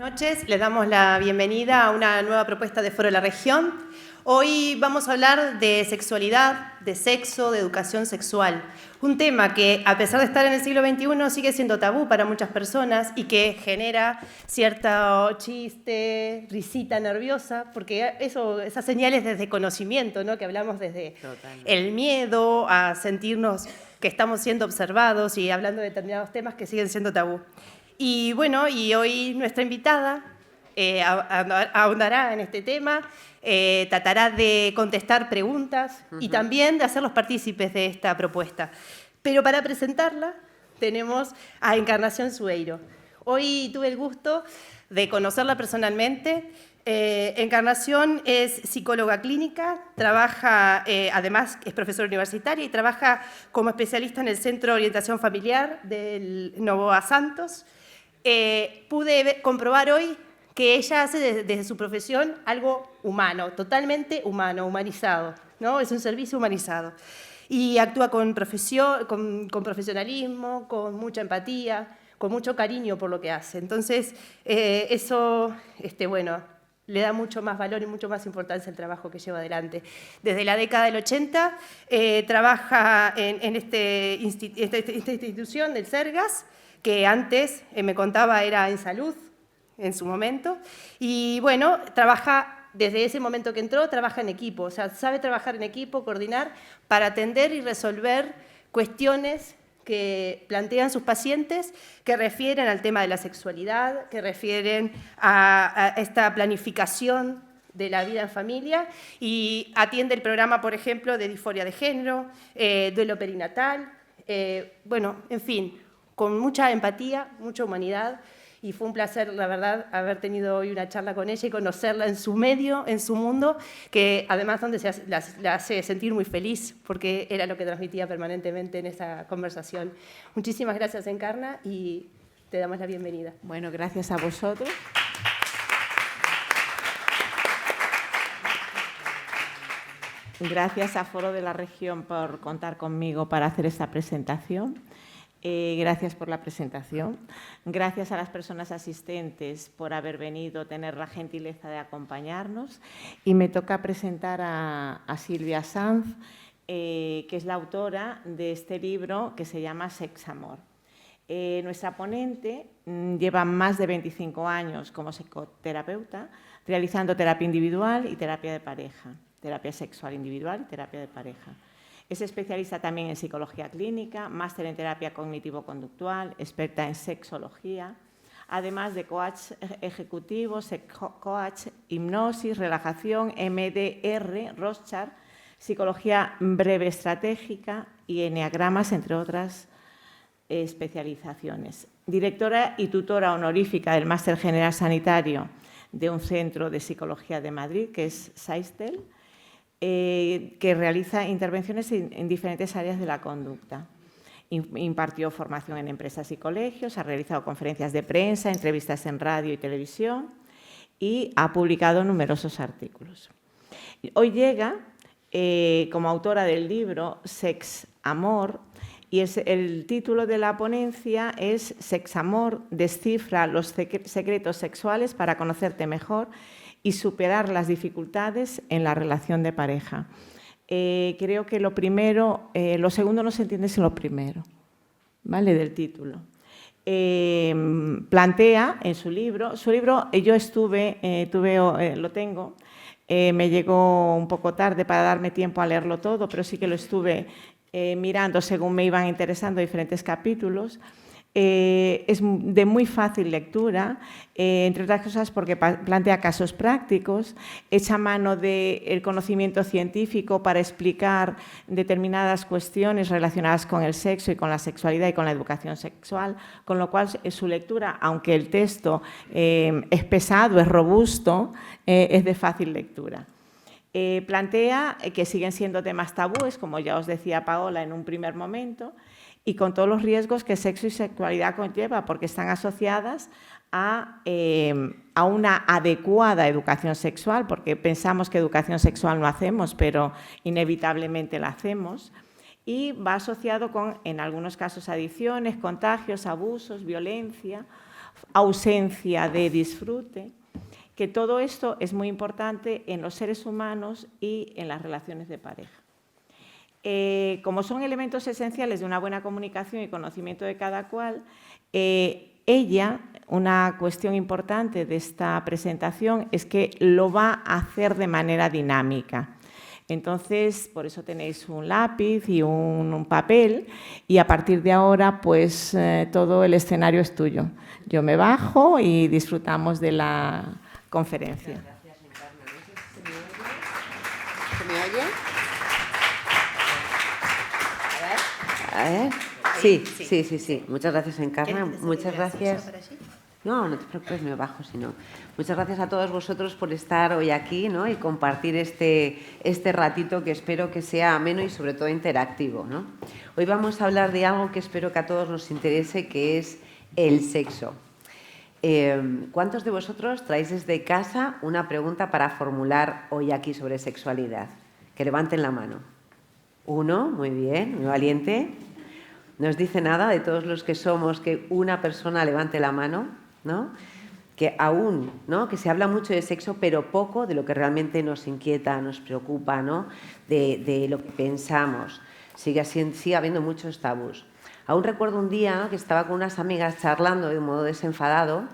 noches, les damos la bienvenida a una nueva propuesta de Foro de la Región. Hoy vamos a hablar de sexualidad, de sexo, de educación sexual. Un tema que, a pesar de estar en el siglo XXI, sigue siendo tabú para muchas personas y que genera cierto chiste, risita nerviosa, porque esas señales desde conocimiento, ¿no? Que hablamos desde el miedo a sentirnos que estamos siendo observados y hablando de determinados temas que siguen siendo tabú. Y bueno, y hoy nuestra invitada ahondará en este tema, tratará de contestar preguntas y también de hacerlos partícipes de esta propuesta. Pero para presentarla tenemos a Encarnación Sueiro. Hoy tuve el gusto de conocerla personalmente. Encarnación es psicóloga clínica, trabaja, además es profesora universitaria y trabaja como especialista en el Centro de Orientación Familiar del Novoa Santos. Pude comprobar hoy que ella hace desde su profesión algo humano, totalmente humano, humanizado, ¿no? Es un servicio humanizado. Y actúa con profesionalismo, con mucha empatía, con mucho cariño por lo que hace. Entonces, eso, bueno, le da mucho más valor y mucho más importancia al trabajo que lleva adelante. Desde la década del 80 trabaja en esta institución del Sergas, que antes, me contaba, era en salud en su momento. Y bueno, trabaja, desde ese momento que entró, trabaja en equipo. O sea, sabe trabajar en equipo, coordinar, para atender y resolver cuestiones que plantean sus pacientes, que refieren al tema de la sexualidad, que refieren a esta planificación de la vida en familia, y atiende el programa, por ejemplo, de disforia de género, duelo perinatal, bueno, en fin, con mucha empatía, mucha humanidad, y fue un placer, la verdad, haber tenido hoy una charla con ella y conocerla en su medio, en su mundo, que además donde la hace sentir muy feliz, porque era lo que transmitía permanentemente en esa conversación. Muchísimas gracias, Encarna, y te damos la bienvenida. Bueno, gracias a vosotros. Gracias a Foro de la Región por contar conmigo para hacer esta presentación. Gracias por la presentación. Gracias a las personas asistentes por haber venido, tener la gentileza de acompañarnos. Y me toca presentar a Silvia Sanz, que es la autora de este libro que se llama Sexamor. Nuestra ponente lleva más de 25 años como psicoterapeuta, realizando terapia individual y terapia de pareja, terapia sexual individual y terapia de pareja. Es especialista también en psicología clínica, máster en terapia cognitivo-conductual, experta en sexología, además de coach ejecutivo, coach, hipnosis, relajación, MDR, Rorschach, psicología breve estratégica y eneagramas, entre otras especializaciones. Directora y tutora honorífica del Máster General Sanitario de un centro de psicología de Madrid, que es SAISTEL, que realiza intervenciones en diferentes áreas de la conducta. Impartió formación en empresas y colegios, ha realizado conferencias de prensa, entrevistas en radio y televisión y ha publicado numerosos artículos. Hoy llega como autora del libro Sexamor, y el título de la ponencia es Sexamor, descifra los secretos sexuales para conocerte mejor y superar las dificultades en la relación de pareja. Creo que lo segundo no se entiende sin lo primero, ¿vale? Del título. Plantea en su libro yo lo tengo, me llegó un poco tarde para darme tiempo a leerlo todo, pero sí que lo estuve mirando según me iban interesando diferentes capítulos. Es de muy fácil lectura, entre otras cosas porque plantea casos prácticos, echa mano del conocimiento científico para explicar determinadas cuestiones relacionadas con el sexo y con la sexualidad y con la educación sexual, con lo cual su lectura, aunque el texto es pesado, es robusto, es de fácil lectura. Plantea que siguen siendo temas tabúes, como ya os decía Paola en un primer momento, y con todos los riesgos que sexo y sexualidad conlleva, porque están asociadas a una adecuada educación sexual, porque pensamos que educación sexual no hacemos, pero inevitablemente la hacemos, y va asociado con, en algunos casos, adicciones, contagios, abusos, violencia, ausencia de disfrute, que todo esto es muy importante en los seres humanos y en las relaciones de pareja. Como son elementos esenciales de una buena comunicación y conocimiento de cada cual, una cuestión importante de esta presentación es que lo va a hacer de manera dinámica. Entonces, por eso tenéis un lápiz y un papel y a partir de ahora, pues todo el escenario es tuyo. Yo me bajo y disfrutamos de la conferencia. Gracias, Encarna. No sé si se me oye. ¿Se me oye? A ver. Sí. Muchas gracias, Encarna. Muchas gracias. No te preocupes, me bajo, sino. Muchas gracias a todos vosotros por estar hoy aquí, ¿no? Y compartir este ratito que espero que sea ameno y sobre todo interactivo, ¿no? Hoy vamos a hablar de algo que espero que a todos nos interese, que es el sexo. ¿Cuántos de vosotros traéis desde casa una pregunta para formular hoy aquí sobre sexualidad? Que levanten la mano. Uno, muy bien, muy valiente. No os dice nada de todos los que somos que una persona levante la mano, ¿no? Que aún, ¿no? Que se habla mucho de sexo, pero poco de lo que realmente nos inquieta, nos preocupa, ¿no? De lo que pensamos. Sigue habiendo muchos tabús. Aún recuerdo un día que estaba con unas amigas charlando de un modo desenfadado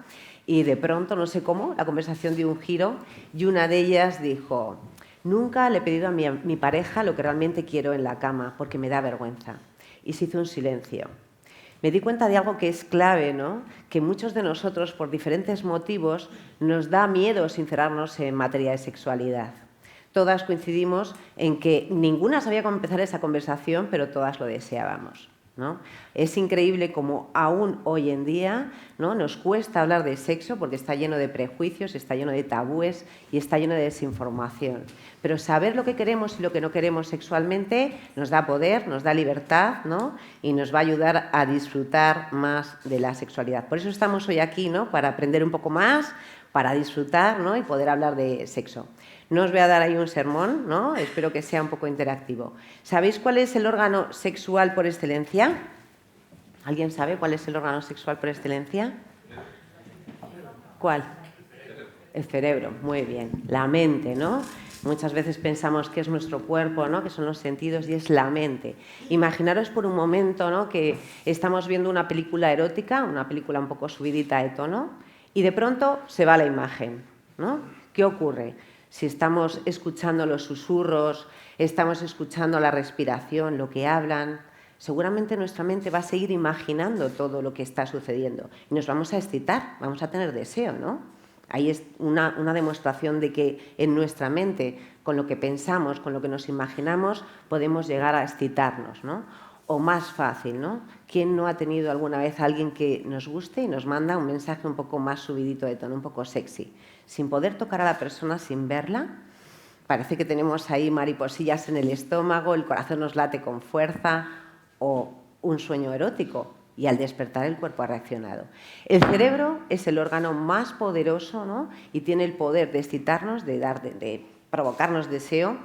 y de pronto, no sé cómo, la conversación dio un giro y una de ellas dijo: nunca le he pedido a mi pareja lo que realmente quiero en la cama porque me da vergüenza. Y se hizo un silencio. Me di cuenta de algo que es clave, ¿no? Que muchos de nosotros, por diferentes motivos, nos da miedo sincerarnos en materia de sexualidad. Todas coincidimos en que ninguna sabía cómo empezar esa conversación, pero todas lo deseábamos, ¿no? Es increíble cómo aún hoy en día, ¿no? Nos cuesta hablar de sexo porque está lleno de prejuicios, está lleno de tabúes y está lleno de desinformación. Pero saber lo que queremos y lo que no queremos sexualmente nos da poder, nos da libertad, ¿no? Y nos va a ayudar a disfrutar más de la sexualidad. Por eso estamos hoy aquí, ¿no? Para aprender un poco más, para disfrutar, ¿no? Y poder hablar de sexo. No os voy a dar ahí un sermón, ¿no? Espero que sea un poco interactivo. ¿Sabéis cuál es el órgano sexual por excelencia? ¿Alguien sabe cuál es el órgano sexual por excelencia? ¿Cuál? El cerebro, muy bien. La mente, ¿no? Muchas veces pensamos que es nuestro cuerpo, ¿no? Que son los sentidos y es la mente. Imaginaros por un momento, ¿no? Que estamos viendo una película erótica, una película un poco subidita de tono, y de pronto se va la imagen, ¿no? ¿Qué ocurre? Si estamos escuchando los susurros, estamos escuchando la respiración, lo que hablan, seguramente nuestra mente va a seguir imaginando todo lo que está sucediendo y nos vamos a excitar, vamos a tener deseo, ¿no? Ahí es una demostración de que en nuestra mente, con lo que pensamos, con lo que nos imaginamos, podemos llegar a excitarnos, ¿no? O más fácil, ¿no? ¿Quién no ha tenido alguna vez a alguien que nos guste y nos manda un mensaje un poco más subidito de tono, un poco sexy? Sin poder tocar a la persona, sin verla, parece que tenemos ahí mariposillas en el estómago, el corazón nos late con fuerza o un sueño erótico y al despertar el cuerpo ha reaccionado. El cerebro es el órgano más poderoso, ¿no? Y tiene el poder de excitarnos, de provocarnos deseo,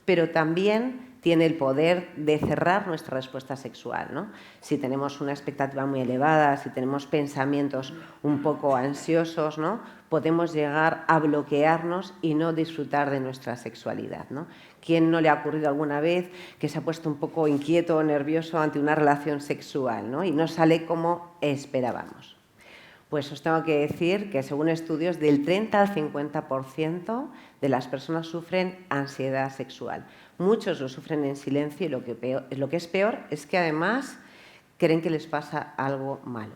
pero también tiene el poder de cerrar nuestra respuesta sexual, ¿no? Si tenemos una expectativa muy elevada, si tenemos pensamientos un poco ansiosos, ¿no? Podemos llegar a bloquearnos y no disfrutar de nuestra sexualidad, ¿no? ¿Quién no le ha ocurrido alguna vez que se ha puesto un poco inquieto o nervioso ante una relación sexual, ¿no? Y no sale como esperábamos? Pues os tengo que decir que según estudios del 30 al 50% de las personas sufren ansiedad sexual. Muchos lo sufren en silencio y lo que es peor es que además creen que les pasa algo malo.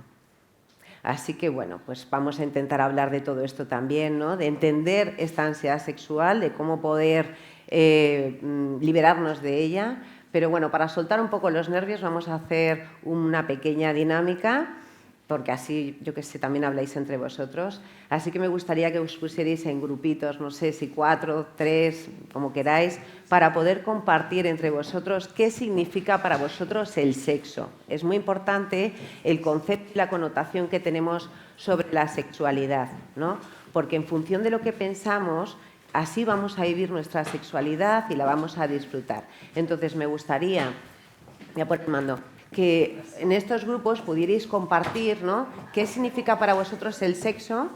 Así que bueno, pues vamos a intentar hablar de todo esto también, ¿no? De entender esta ansiedad sexual, de cómo poder liberarnos de ella. Pero bueno, para soltar un poco los nervios vamos a hacer una pequeña dinámica, porque así, yo que sé, también habláis entre vosotros. Así que me gustaría que os pusierais en grupitos, no sé si 4, 3, como queráis, para poder compartir entre vosotros qué significa para vosotros el sexo. Es muy importante el concepto y la connotación que tenemos sobre la sexualidad, ¿no? Porque en función de lo que pensamos, así vamos a vivir nuestra sexualidad y la vamos a disfrutar. Entonces, me gustaría, voy a poner el mando, que en estos grupos pudierais compartir, ¿no? ¿Qué significa para vosotros el sexo?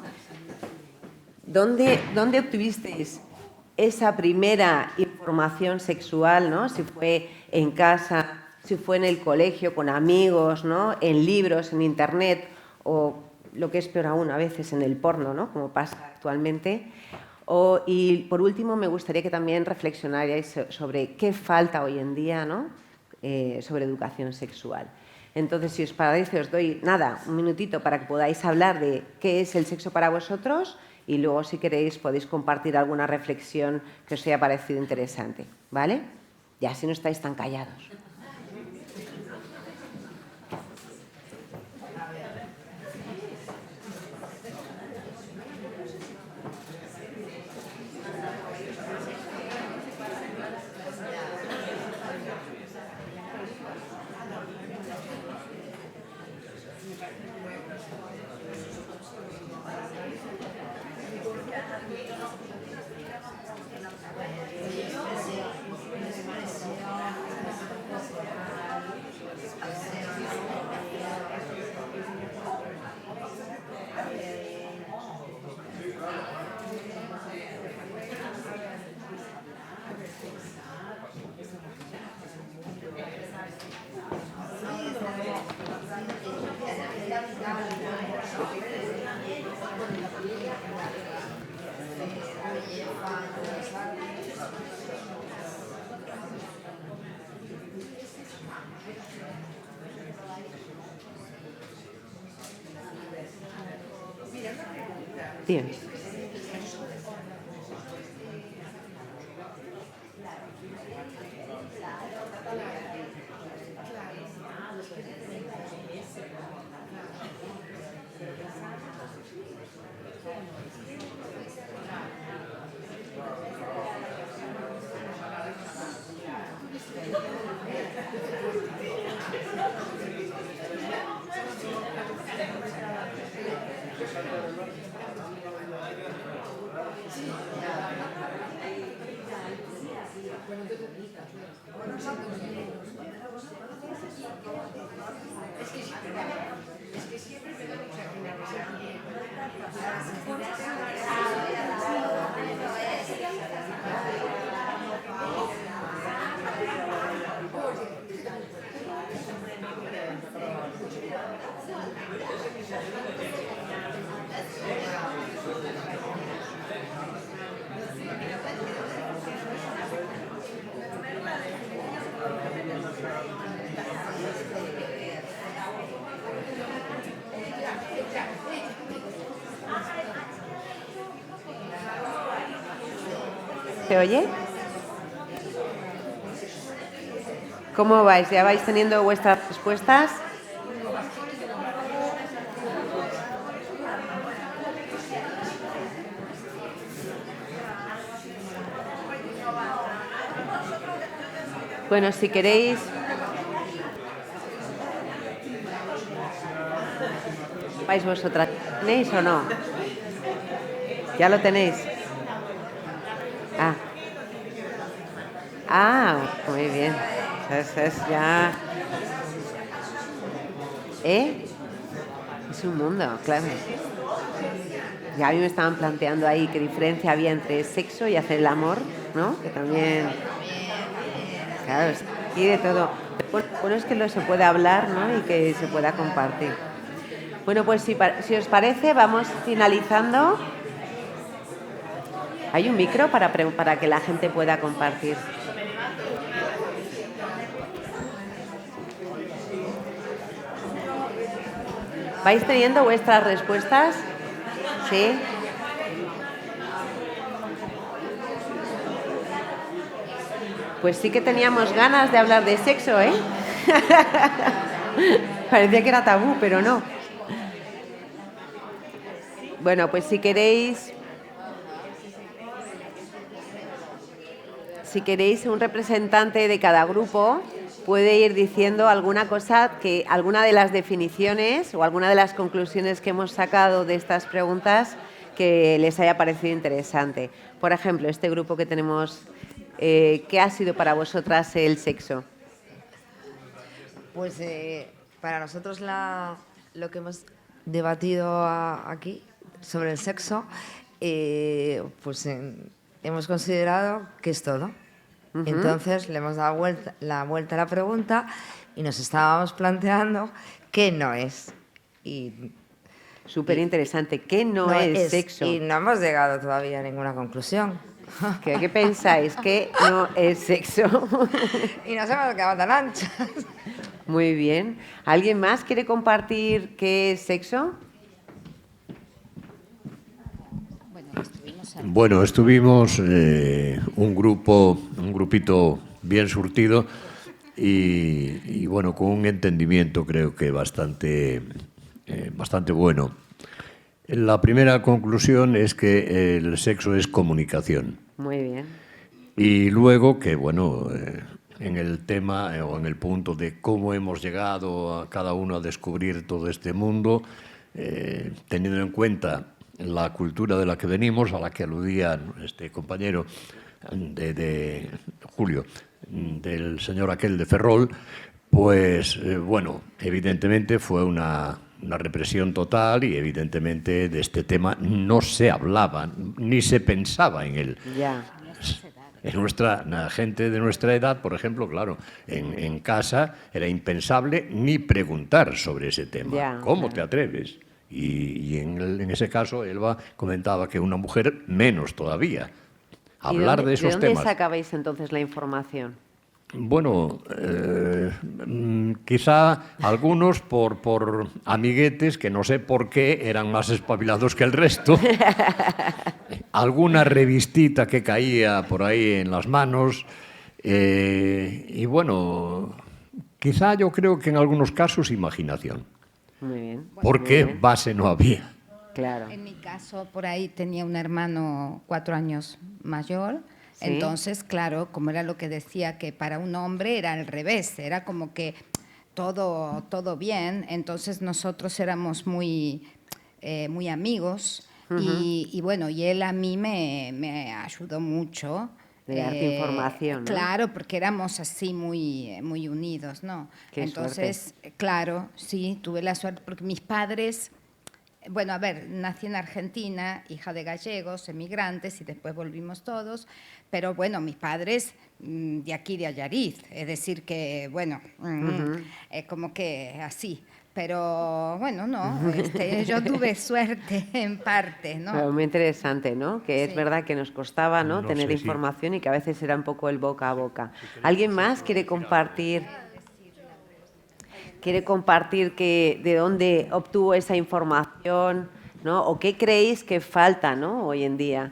¿Dónde obtuvisteis esa primera información sexual, ¿no? Si fue en casa, si fue en el colegio, con amigos, ¿no? En libros, en internet, o lo que es peor aún, a veces en el porno, ¿no? Como pasa actualmente. Y por último, me gustaría que también reflexionarais sobre qué falta hoy en día, ¿no? Sobre educación sexual. Entonces, si os parece, os doy, un minutito para que podáis hablar de qué es el sexo para vosotros y luego, si queréis, podéis compartir alguna reflexión que os haya parecido interesante, ¿vale? Y así no estáis tan callados. Bien. ¿Se oye? ¿Cómo vais? ¿Ya vais teniendo vuestras respuestas? Bueno, si queréis... ¿Vais vosotras? ¿Tenéis o no? ¿Ya lo tenéis? Muy bien. Es ya... Es un mundo, claro. Ya a mí me estaban planteando ahí qué diferencia había entre sexo y hacer el amor, ¿no? Que también... Claro, y de todo. Bueno, es que lo se puede hablar, ¿no? Y que se pueda compartir. Bueno, pues si os parece, vamos finalizando. ¿Hay un micro para que la gente pueda compartir? ¿Vais teniendo vuestras respuestas? ¿Sí? Pues sí que teníamos ganas de hablar de sexo, ¿eh? Parecía que era tabú, pero no. Bueno, pues si queréis un representante de cada grupo puede ir diciendo alguna cosa, alguna de las definiciones o alguna de las conclusiones que hemos sacado de estas preguntas que les haya parecido interesante. Por ejemplo, este grupo que tenemos, ¿qué ha sido para vosotras el sexo? Pues para nosotros lo que hemos debatido aquí sobre el sexo, hemos considerado que es todo. Entonces le hemos dado la vuelta a la pregunta y nos estábamos planteando qué no es. Súper interesante. ¿Qué no es sexo? Y no hemos llegado todavía a ninguna conclusión. ¿Qué pensáis? ¿Qué no es sexo? Y nos hemos quedado tan anchas. Muy bien. ¿Alguien más quiere compartir qué es sexo? Bueno, estuvimos un grupito bien surtido y bueno, con un entendimiento creo que bastante bueno. La primera conclusión es que el sexo es comunicación. Muy bien. Y luego que, bueno, en el tema o en el punto de cómo hemos llegado a cada uno a descubrir todo este mundo, teniendo en cuenta la cultura de la que venimos, a la que aludía este compañero de Julio, del señor aquel de Ferrol, pues, bueno, evidentemente fue una represión total y evidentemente de este tema no se hablaba ni se pensaba en él. Ya. En la gente de nuestra edad, por ejemplo, claro, en casa era impensable ni preguntar sobre ese tema. Ya, ¿Cómo claro. te atreves? Y en ese caso, Elba comentaba que una mujer menos todavía. Hablar de esos ¿De dónde temas. sacabais entonces la información? Bueno, quizá algunos por amiguetes que no sé por qué eran más espabilados que el resto. Alguna revistita que caía por ahí en las manos. Y bueno, quizá yo creo que en algunos casos imaginación. Muy bien. Porque Muy bien. base no había. Claro. En mi caso, por ahí tenía un hermano 4 años mayor. Sí. Entonces, claro, como era lo que decía, que para un hombre era al revés, era como que todo bien. Entonces nosotros éramos muy amigos. Y bueno, y él a mí me ayudó mucho. De darte información, ¿no? Claro, porque éramos así muy unidos, ¿no? Qué Entonces, claro, sí, tuve la suerte, porque mis padres, bueno, a ver, nací en Argentina, hija de gallegos, emigrantes, y después volvimos todos, pero bueno, mis padres de aquí de Allariz, es decir que, bueno, como que así. Pero bueno, no, yo tuve suerte en parte, ¿no? Pero muy interesante, ¿no? Que es Sí. verdad que nos costaba, ¿no? No Tener sé si- información y que a veces era un poco el boca a boca. ¿Alguien más quiere compartir? ¿Quiere compartir de dónde obtuvo esa información, ¿no? ¿O qué creéis que falta, ¿no? Hoy en día.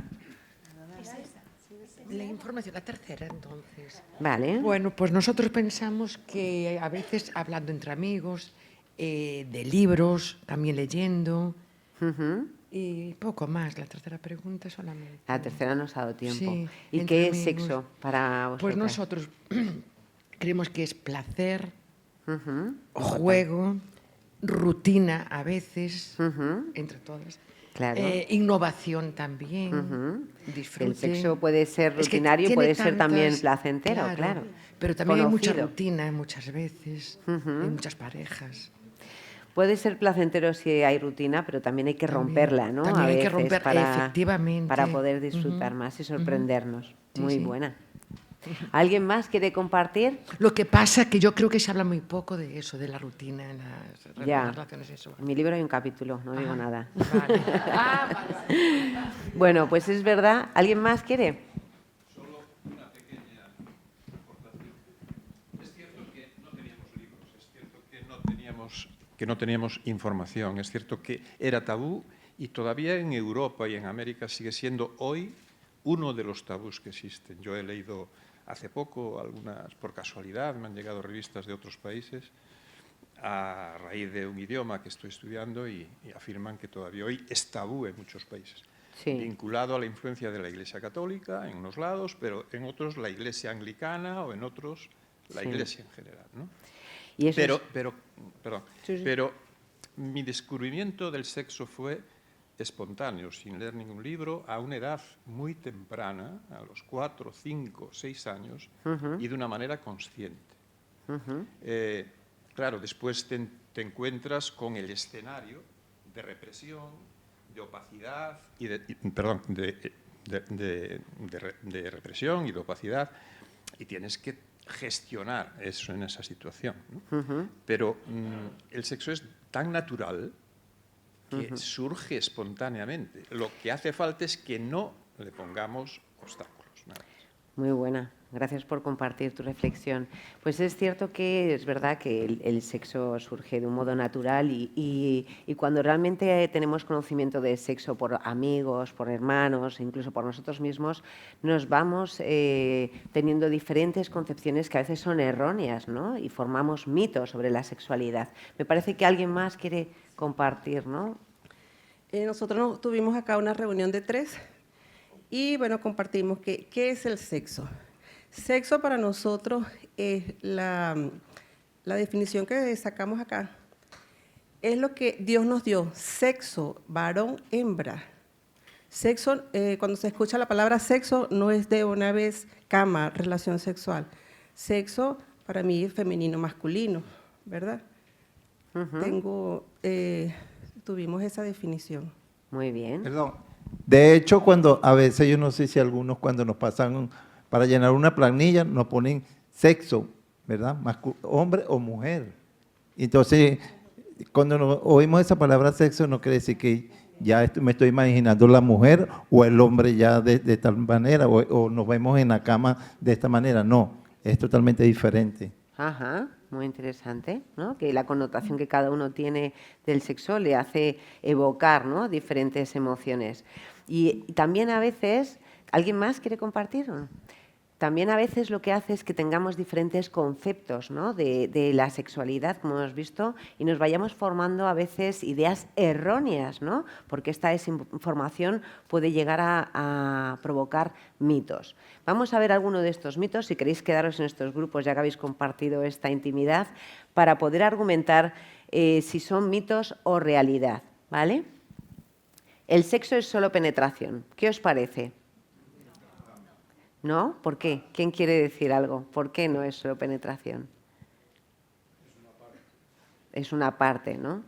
La información, la tercera, entonces. Vale. Bueno, pues nosotros pensamos que a veces hablando entre amigos, de libros, también leyendo, Ujú. y poco más. La tercera pregunta solamente. La tercera nos ha dado tiempo. Sí, ¿Y entre qué es amigos. sexo para vosotros? Pues nosotros creemos que es placer, Ujú. juego, rutina a veces, Ujú. entre todas. Claro. Innovación también, Ujú. disfrute. El sexo puede ser Es que rutinario y tiene puede ser también tantas- placentero, claro. Pero también hay mucha Conocido. rutina muchas veces, en muchas parejas. Puede ser placentero si hay rutina, pero también hay que También. romperla, ¿no? También A hay que veces romper, efectivamente. para poder disfrutar Ujú, más y sorprendernos. Sí, Muy sí. buena. ¿Alguien más quiere compartir? Lo que pasa que yo creo que se habla muy poco de eso, de la rutina en Ya. las relaciones sexuales. En mi libro hay un capítulo, no digo Ajá. nada. Vale. Bueno, pues es verdad. ¿Alguien más quiere? Es cierto que no teníamos libros, es cierto que no teníamos información, es cierto que era tabú y todavía en Europa y en América sigue siendo hoy uno de los tabús que existen. Yo he leído hace poco, algunas por casualidad, me han llegado revistas de otros países a raíz de un idioma que estoy estudiando y afirman que todavía hoy es tabú en muchos países. Sí. Vinculado a la influencia de la Iglesia Católica en unos lados, pero en otros la Iglesia Anglicana o en otros la Sí. Iglesia en general, ¿no? Y eso Pero mi descubrimiento del sexo fue espontáneo, sin leer ningún libro, a una edad muy temprana, a los 4, 5, 6 años, y de una manera consciente. claro, después te encuentras con el escenario de represión, de opacidad y de represión y de opacidad, y tienes que gestionar eso en esa situación, ¿no? Pero el sexo es tan natural que surge espontáneamente. Lo que hace falta es que no le pongamos obstáculos. Nada más. Muy buena. Gracias por compartir tu reflexión. Pues es cierto que es verdad que el sexo surge de un modo natural y cuando realmente tenemos conocimiento del sexo por amigos, por hermanos, incluso por nosotros mismos, nos vamos teniendo diferentes concepciones que a veces son erróneas, ¿no? Y formamos mitos sobre la sexualidad. Me parece que alguien más quiere compartir, ¿no? Nosotros tuvimos acá una reunión de 3 y, bueno, compartimos qué es el sexo. Sexo para nosotros es la definición que sacamos acá. Es lo que Dios nos dio, sexo, varón, hembra. Sexo, cuando se escucha la palabra sexo, no es de una vez cama, relación sexual. Sexo, para mí, es femenino, masculino, ¿verdad? Tuvimos esa definición. Muy bien. Perdón. De hecho, cuando a veces, yo no sé si algunos cuando nos pasan para llenar una planilla, nos ponen sexo, ¿verdad? Hombre o mujer. Entonces, cuando oímos esa palabra sexo, no quiere decir que ya me estoy imaginando la mujer o el hombre ya de tal manera, o nos vemos en la cama de esta manera. No, es totalmente diferente. Ajá, muy interesante, ¿no? Que la connotación que cada uno tiene del sexo le hace evocar, ¿no? Diferentes emociones. Y también a veces, ¿alguien más quiere compartir? También a veces lo que hace es que tengamos diferentes conceptos, ¿no? de la sexualidad, como hemos visto, y nos vayamos formando a veces ideas erróneas, ¿no? Porque esta desinformación puede llegar a provocar mitos. Vamos a ver alguno de estos mitos, si queréis quedaros en estos grupos, ya que habéis compartido esta intimidad, para poder argumentar si son mitos o realidad, ¿vale? El sexo es solo penetración. ¿Qué os parece? ¿No? ¿Por qué? ¿Quién quiere decir algo? ¿Por qué no es solo penetración? Es una parte, ¿no?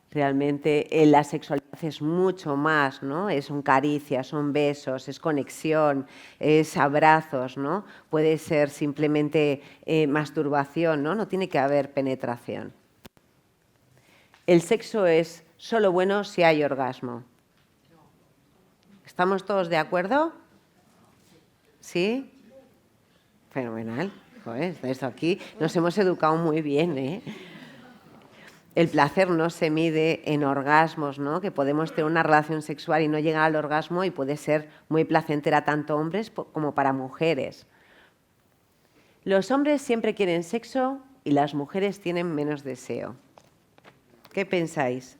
Realmente la sexualidad es mucho más, ¿no? Son caricias, son besos, es conexión, es abrazos, ¿no? Puede ser simplemente masturbación, ¿no? No tiene que haber penetración. El sexo es solo bueno si hay orgasmo. ¿Estamos todos de acuerdo? ¿Sí? Fenomenal. Joder, esto aquí nos hemos educado muy bien, ¿eh? El placer no se mide en orgasmos, ¿no? Que podemos tener una relación sexual y no llegar al orgasmo y puede ser muy placentera tanto hombres como para mujeres. Los hombres siempre quieren sexo y las mujeres tienen menos deseo. ¿Qué pensáis?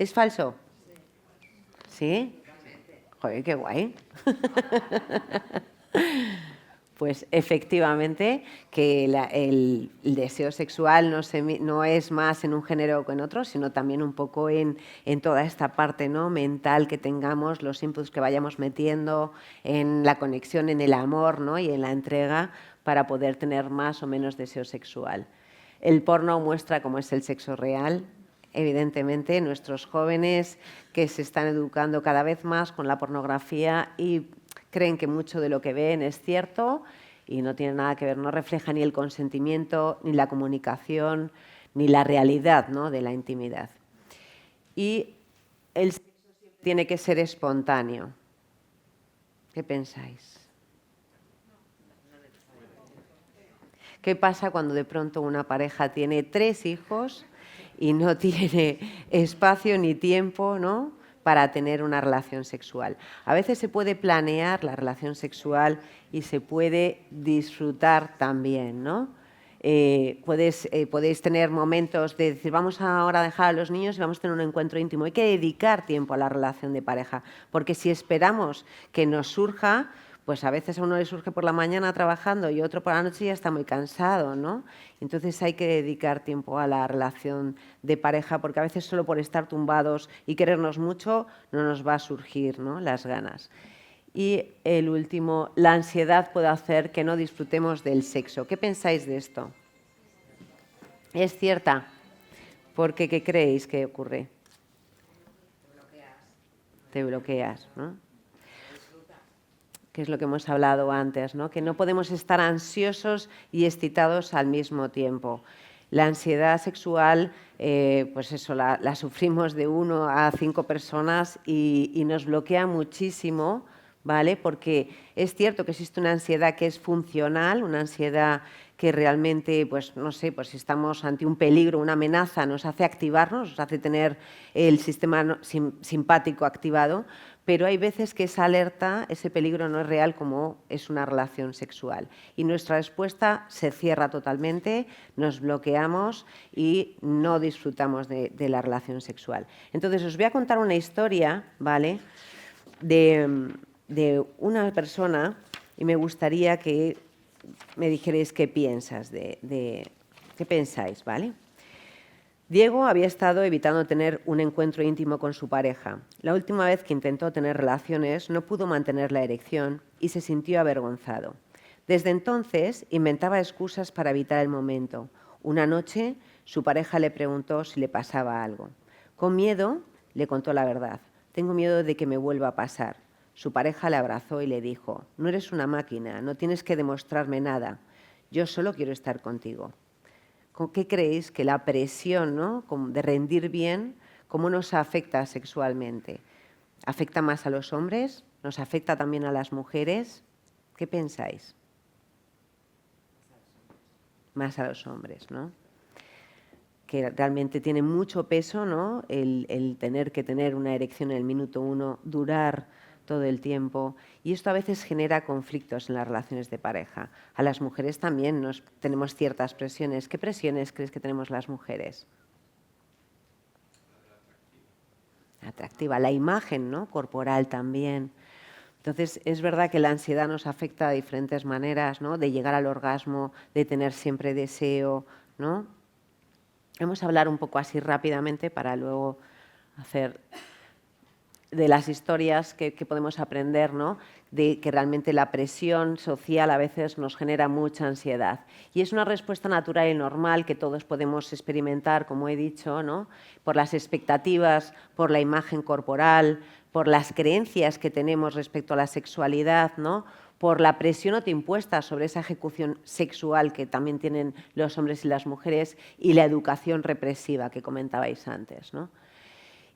¿Es falso? ¿Sí? Joder, qué guay. Pues efectivamente que el deseo sexual no es más en un género que en otro, sino también un poco en toda esta parte, ¿no? mental que tengamos, los inputs que vayamos metiendo, en la conexión, en el amor, ¿no? y en la entrega para poder tener más o menos deseo sexual. El porno muestra cómo es el sexo real. Evidentemente, nuestros jóvenes que se están educando cada vez más con la pornografía y creen que mucho de lo que ven es cierto y no tiene nada que ver, no refleja ni el consentimiento, ni la comunicación, ni la realidad, ¿no? de la intimidad. Y el sexo tiene que ser espontáneo. ¿Qué pensáis? ¿Qué pasa cuando de pronto una pareja tiene 3 hijos y no tiene espacio ni tiempo, ¿no? para tener una relación sexual? A veces se puede planear la relación sexual y se puede disfrutar también, ¿no? Podéis tener momentos de decir, vamos ahora a dejar a los niños y vamos a tener un encuentro íntimo. Hay que dedicar tiempo a la relación de pareja, porque si esperamos que nos surja, pues a veces a uno le surge por la mañana trabajando y otro por la noche y ya está muy cansado, ¿no? Entonces hay que dedicar tiempo a la relación de pareja porque a veces solo por estar tumbados y querernos mucho no nos va a surgir, ¿no? las ganas. Y el último, la ansiedad puede hacer que no disfrutemos del sexo. ¿Qué pensáis de esto? es cierta, porque ¿qué creéis que ocurre? Te bloqueas, ¿no? Que es lo que hemos hablado antes, ¿no? Que no podemos estar ansiosos y excitados al mismo tiempo. La ansiedad sexual, pues eso, la sufrimos de 1 a 5 personas y nos bloquea muchísimo, ¿vale? Porque es cierto que existe una ansiedad que es funcional, una ansiedad que realmente, pues no sé, pues si estamos ante un peligro, una amenaza, nos hace activarnos, nos hace tener el sistema simpático activado, pero hay veces que esa alerta, ese peligro no es real como es una relación sexual. Y nuestra respuesta se cierra totalmente, nos bloqueamos y no disfrutamos de la relación sexual. Entonces, os voy a contar una historia, ¿vale?, de una persona y me gustaría que me dijerais qué piensas, qué pensáis, ¿vale? Diego había estado evitando tener un encuentro íntimo con su pareja. La última vez que intentó tener relaciones no pudo mantener la erección y se sintió avergonzado. Desde entonces inventaba excusas para evitar el momento. Una noche su pareja le preguntó si le pasaba algo. Con miedo le contó la verdad. Tengo miedo de que me vuelva a pasar. Su pareja le abrazó y le dijo, no eres una máquina, no tienes que demostrarme nada. Yo solo quiero estar contigo. ¿Con qué creéis que la presión, ¿no?, de rendir bien, cómo nos afecta sexualmente? ¿Afecta más a los hombres? ¿Nos afecta también a las mujeres? ¿Qué pensáis? Más a los hombres, ¿no? Que realmente tiene mucho peso, ¿no?, el tener que tener una erección en el minuto 1, durar todo el tiempo, y esto a veces genera conflictos en las relaciones de pareja. A las mujeres también tenemos ciertas presiones. ¿Qué presiones crees que tenemos las mujeres? Atractiva, la imagen, ¿no?, corporal también. Entonces, es verdad que la ansiedad nos afecta de diferentes maneras, ¿no?, de llegar al orgasmo, de tener siempre deseo, ¿no? Vamos a hablar un poco así rápidamente para luego hacer de las historias que podemos aprender, ¿no?, de que realmente la presión social a veces nos genera mucha ansiedad. Y es una respuesta natural y normal que todos podemos experimentar, como he dicho, ¿no?, por las expectativas, por la imagen corporal, por las creencias que tenemos respecto a la sexualidad, ¿no?, por la presión autoimpuesta sobre esa ejecución sexual que también tienen los hombres y las mujeres y la educación represiva que comentabais antes, ¿no?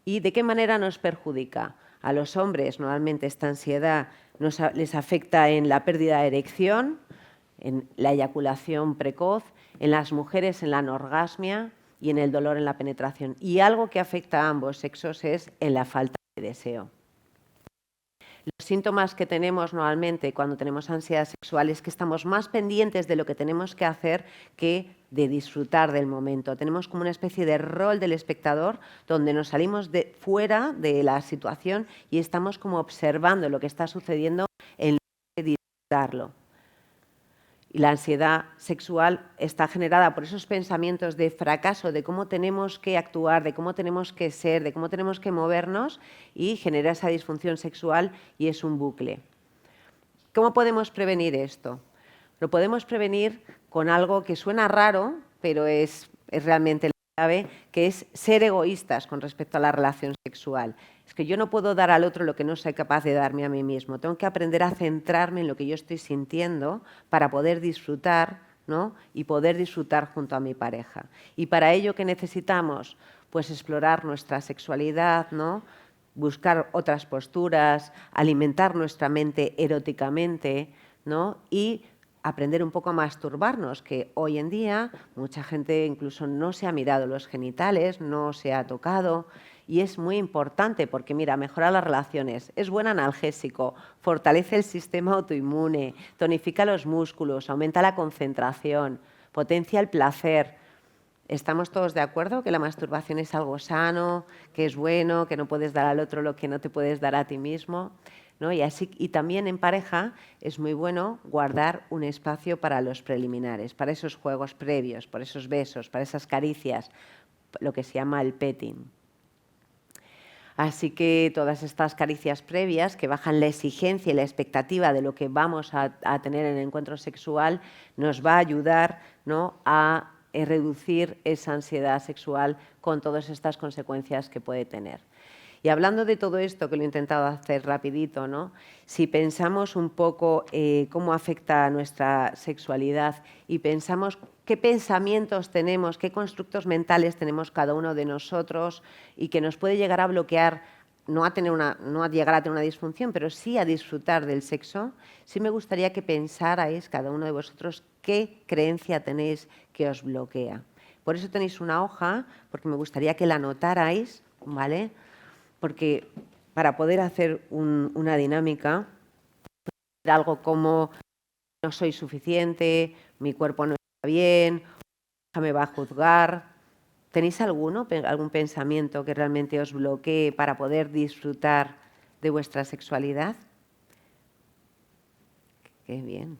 ¿Y de qué manera nos perjudica? A los hombres, normalmente, esta ansiedad les afecta en la pérdida de erección, en la eyaculación precoz, en las mujeres en la anorgasmia y en el dolor en la penetración. Y algo que afecta a ambos sexos es en la falta de deseo. Los síntomas que tenemos normalmente cuando tenemos ansiedad sexual es que estamos más pendientes de lo que tenemos que hacer que de disfrutar del momento. Tenemos como una especie de rol del espectador donde nos salimos fuera de la situación y estamos como observando lo que está sucediendo en lugar de disfrutarlo. Y la ansiedad sexual está generada por esos pensamientos de fracaso, de cómo tenemos que actuar, de cómo tenemos que ser, de cómo tenemos que movernos, y genera esa disfunción sexual y es un bucle. ¿Cómo podemos prevenir esto? Lo podemos prevenir con algo que suena raro, pero es realmente la clave, que es ser egoístas con respecto a la relación sexual. Es que yo no puedo dar al otro lo que no soy capaz de darme a mí mismo. Tengo que aprender a centrarme en lo que yo estoy sintiendo para poder disfrutar, ¿no?, y poder disfrutar junto a mi pareja. Y para ello, ¿qué necesitamos? Pues explorar nuestra sexualidad, ¿no?, buscar otras posturas, alimentar nuestra mente eróticamente, ¿no?, y aprender un poco a masturbarnos, que hoy en día mucha gente incluso no se ha mirado los genitales, no se ha tocado, y es muy importante porque, mira, mejora las relaciones, es buen analgésico, fortalece el sistema autoinmune, tonifica los músculos, aumenta la concentración, potencia el placer. ¿Estamos todos de acuerdo que la masturbación es algo sano, que es bueno, que no puedes dar al otro lo que no te puedes dar a ti mismo, ¿no? Y también en pareja es muy bueno guardar un espacio para los preliminares, para esos juegos previos, para esos besos, para esas caricias, lo que se llama el petting. Así que todas estas caricias previas que bajan la exigencia y la expectativa de lo que vamos a tener en el encuentro sexual nos va a ayudar, ¿no?, a reducir esa ansiedad sexual con todas estas consecuencias que puede tener. Y hablando de todo esto, que lo he intentado hacer rapidito, ¿no? Si pensamos un poco cómo afecta a nuestra sexualidad y pensamos qué pensamientos tenemos, qué constructos mentales tenemos cada uno de nosotros y que nos puede llegar a bloquear, no a llegar a tener una disfunción, pero sí a disfrutar del sexo, sí me gustaría que pensarais cada uno de vosotros qué creencia tenéis que os bloquea. Por eso tenéis una hoja, porque me gustaría que la anotarais, ¿vale? Porque para poder hacer una dinámica, algo como no soy suficiente, mi cuerpo no está bien, me va a juzgar. ¿Tenéis algún pensamiento que realmente os bloquee para poder disfrutar de vuestra sexualidad? Qué bien.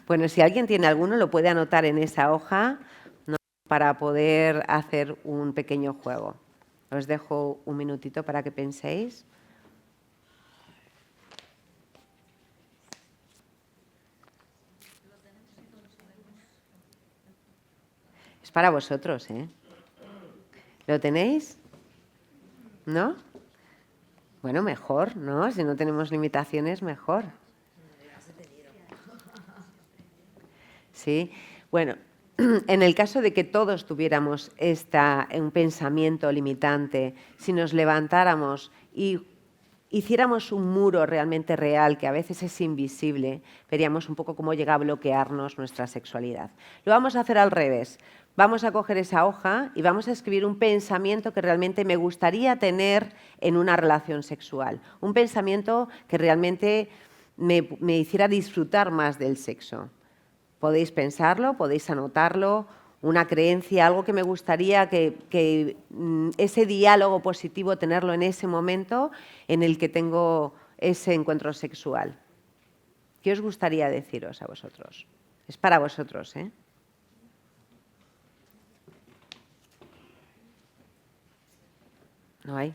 Bueno, si alguien tiene alguno, lo puede anotar en esa hoja, ¿no? Para poder hacer un pequeño juego. Os dejo un minutito para que penséis. Es para vosotros, ¿eh? ¿Lo tenéis? ¿No? Bueno, mejor, ¿no? Si no tenemos limitaciones, mejor. Sí, bueno, en el caso de que todos tuviéramos un pensamiento limitante, si nos levantáramos y hiciéramos un muro realmente real, que a veces es invisible, veríamos un poco cómo llega a bloquearnos nuestra sexualidad. Lo vamos a hacer al revés. Vamos a coger esa hoja y vamos a escribir un pensamiento que realmente me gustaría tener en una relación sexual. Un pensamiento que realmente me hiciera disfrutar más del sexo. Podéis pensarlo, podéis anotarlo, una creencia, algo que me gustaría que ese diálogo positivo, tenerlo en ese momento en el que tengo ese encuentro sexual. ¿Qué os gustaría deciros a vosotros? Es para vosotros, ¿eh? ¿No hay?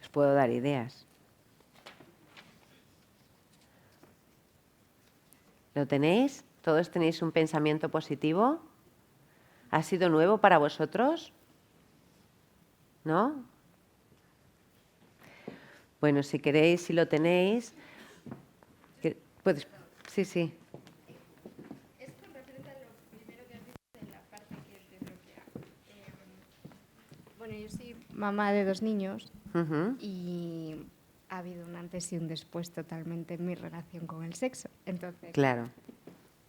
Os puedo dar ideas. ¿Lo tenéis? ¿Todos tenéis un pensamiento positivo? ¿Ha sido nuevo para vosotros? ¿No? Bueno, si queréis, si lo tenéis... puedes... Sí, sí. Esto referente a lo primero que has dicho de la parte que te bloquea. Bueno, yo soy mamá de 2 niños y ha habido un antes y un después totalmente en mi relación con el sexo. Entonces, claro.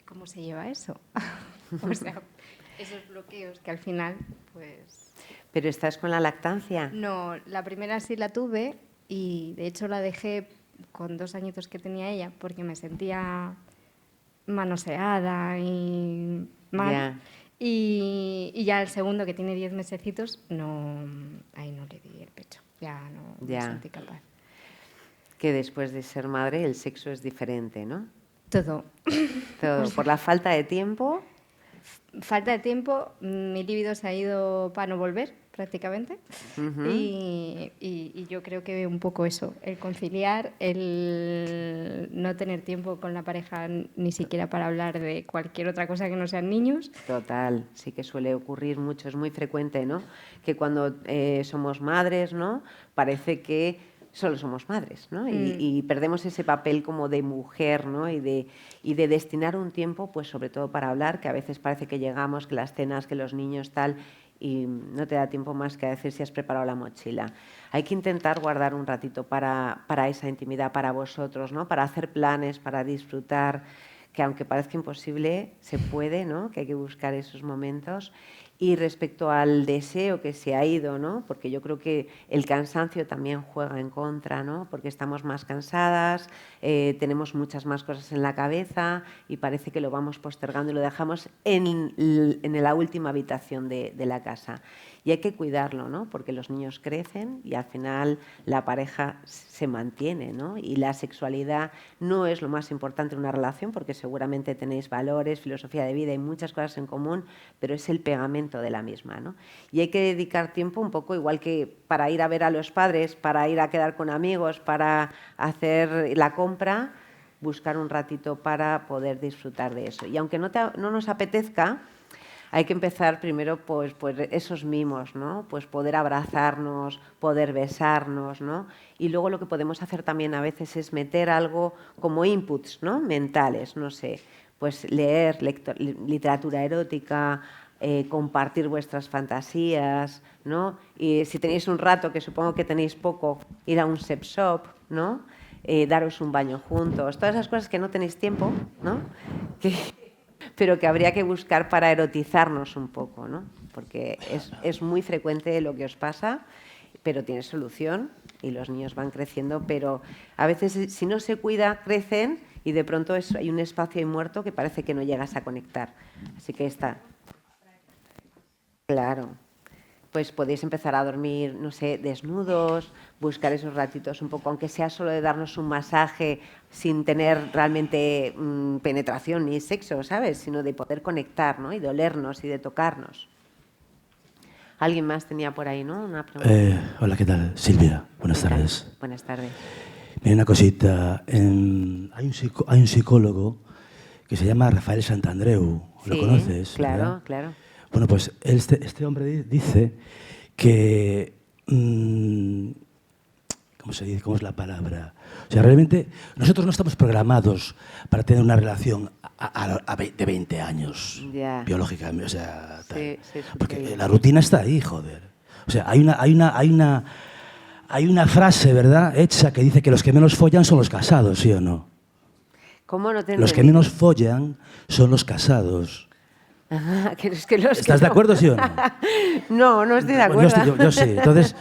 ¿Cómo se lleva eso? O sea, esos bloqueos que al final, pues... ¿Pero estás con la lactancia? No, la primera sí la tuve y de hecho la dejé con 2 añitos que tenía ella porque me sentía manoseada y mal. Ya. Y ya el segundo, que tiene 10 mesecitos, ahí no le di el pecho. Ya no me sentí capaz. Que después de ser madre el sexo es diferente, ¿no? Todo. Todo. ¿Por la falta de tiempo? Falta de tiempo, mi libido se ha ido para no volver, prácticamente. Y yo creo que un poco eso, el conciliar, el no tener tiempo con la pareja ni siquiera para hablar de cualquier otra cosa que no sean niños. Total, sí que suele ocurrir mucho, es muy frecuente, ¿no? Que cuando somos madres, ¿no? Parece que solo somos madres, ¿no? Y perdemos ese papel como de mujer, ¿no? Y de destinar un tiempo, pues sobre todo para hablar, que a veces parece que llegamos, que las cenas, que los niños, tal, y no te da tiempo más que a decir si has preparado la mochila. Hay que intentar guardar un ratito para esa intimidad, para vosotros, ¿no? Para hacer planes, para disfrutar, que aunque parezca imposible, se puede, ¿no? Que hay que buscar esos momentos. Y respecto al deseo que se ha ido, ¿no? Porque yo creo que el cansancio también juega en contra, ¿no? Porque estamos más cansadas, tenemos muchas más cosas en la cabeza y parece que lo vamos postergando y lo dejamos en la última habitación de la casa. Y hay que cuidarlo, ¿no? Porque los niños crecen y al final la pareja se mantiene, ¿no? Y la sexualidad no es lo más importante en una relación porque seguramente tenéis valores, filosofía de vida y muchas cosas en común, pero es el pegamento de la misma, ¿no? Y hay que dedicar tiempo un poco, igual que para ir a ver a los padres, para ir a quedar con amigos, para hacer la compra, buscar un ratito para poder disfrutar de eso. Y aunque no nos apetezca, hay que empezar primero pues esos mimos, ¿no? Pues poder abrazarnos, poder besarnos, ¿no? Y luego lo que podemos hacer también a veces es meter algo como inputs, ¿no? Mentales, no sé, pues leer literatura erótica, compartir vuestras fantasías, ¿no? Y si tenéis un rato, que supongo que tenéis poco, ir a un sex shop, ¿no? Daros un baño juntos, todas esas cosas que no tenéis tiempo, ¿no? Pero que habría que buscar para erotizarnos un poco, ¿no? Porque es muy frecuente lo que os pasa, pero tiene solución y los niños van creciendo, pero a veces si no se cuida, crecen y de pronto hay un espacio ahí muerto que parece que no llegas a conectar. Así que está. Claro. Pues podéis empezar a dormir, no sé, desnudos, buscar esos ratitos un poco, aunque sea solo de darnos un masaje sin tener realmente penetración ni sexo, ¿sabes? Sino de poder conectar, ¿no? Y de olernos y de tocarnos. ¿Alguien más tenía por ahí, no? Una pregunta. Hola, ¿qué tal? Silvia, buenas tardes. Buenas tardes. Mira, una cosita. Hay un psicólogo que se llama Rafael Santandreu. ¿Lo Sí, conoces? claro, ¿verdad? claro. Bueno, pues este hombre dice que... ¿cómo se dice? ¿Cómo es la palabra? O sea, realmente nosotros no estamos programados para tener una relación de 20 años, biológicamente. O sea, Sí, porque la rutina está ahí, joder. O sea, hay una frase, ¿verdad?, hecha que dice que los que menos follan son los casados, ¿sí o no? ¿Cómo no te Los que menos follan son los casados. ¿Estás de acuerdo, sí o no? No, no estoy de acuerdo. Bueno, yo sí. Entonces,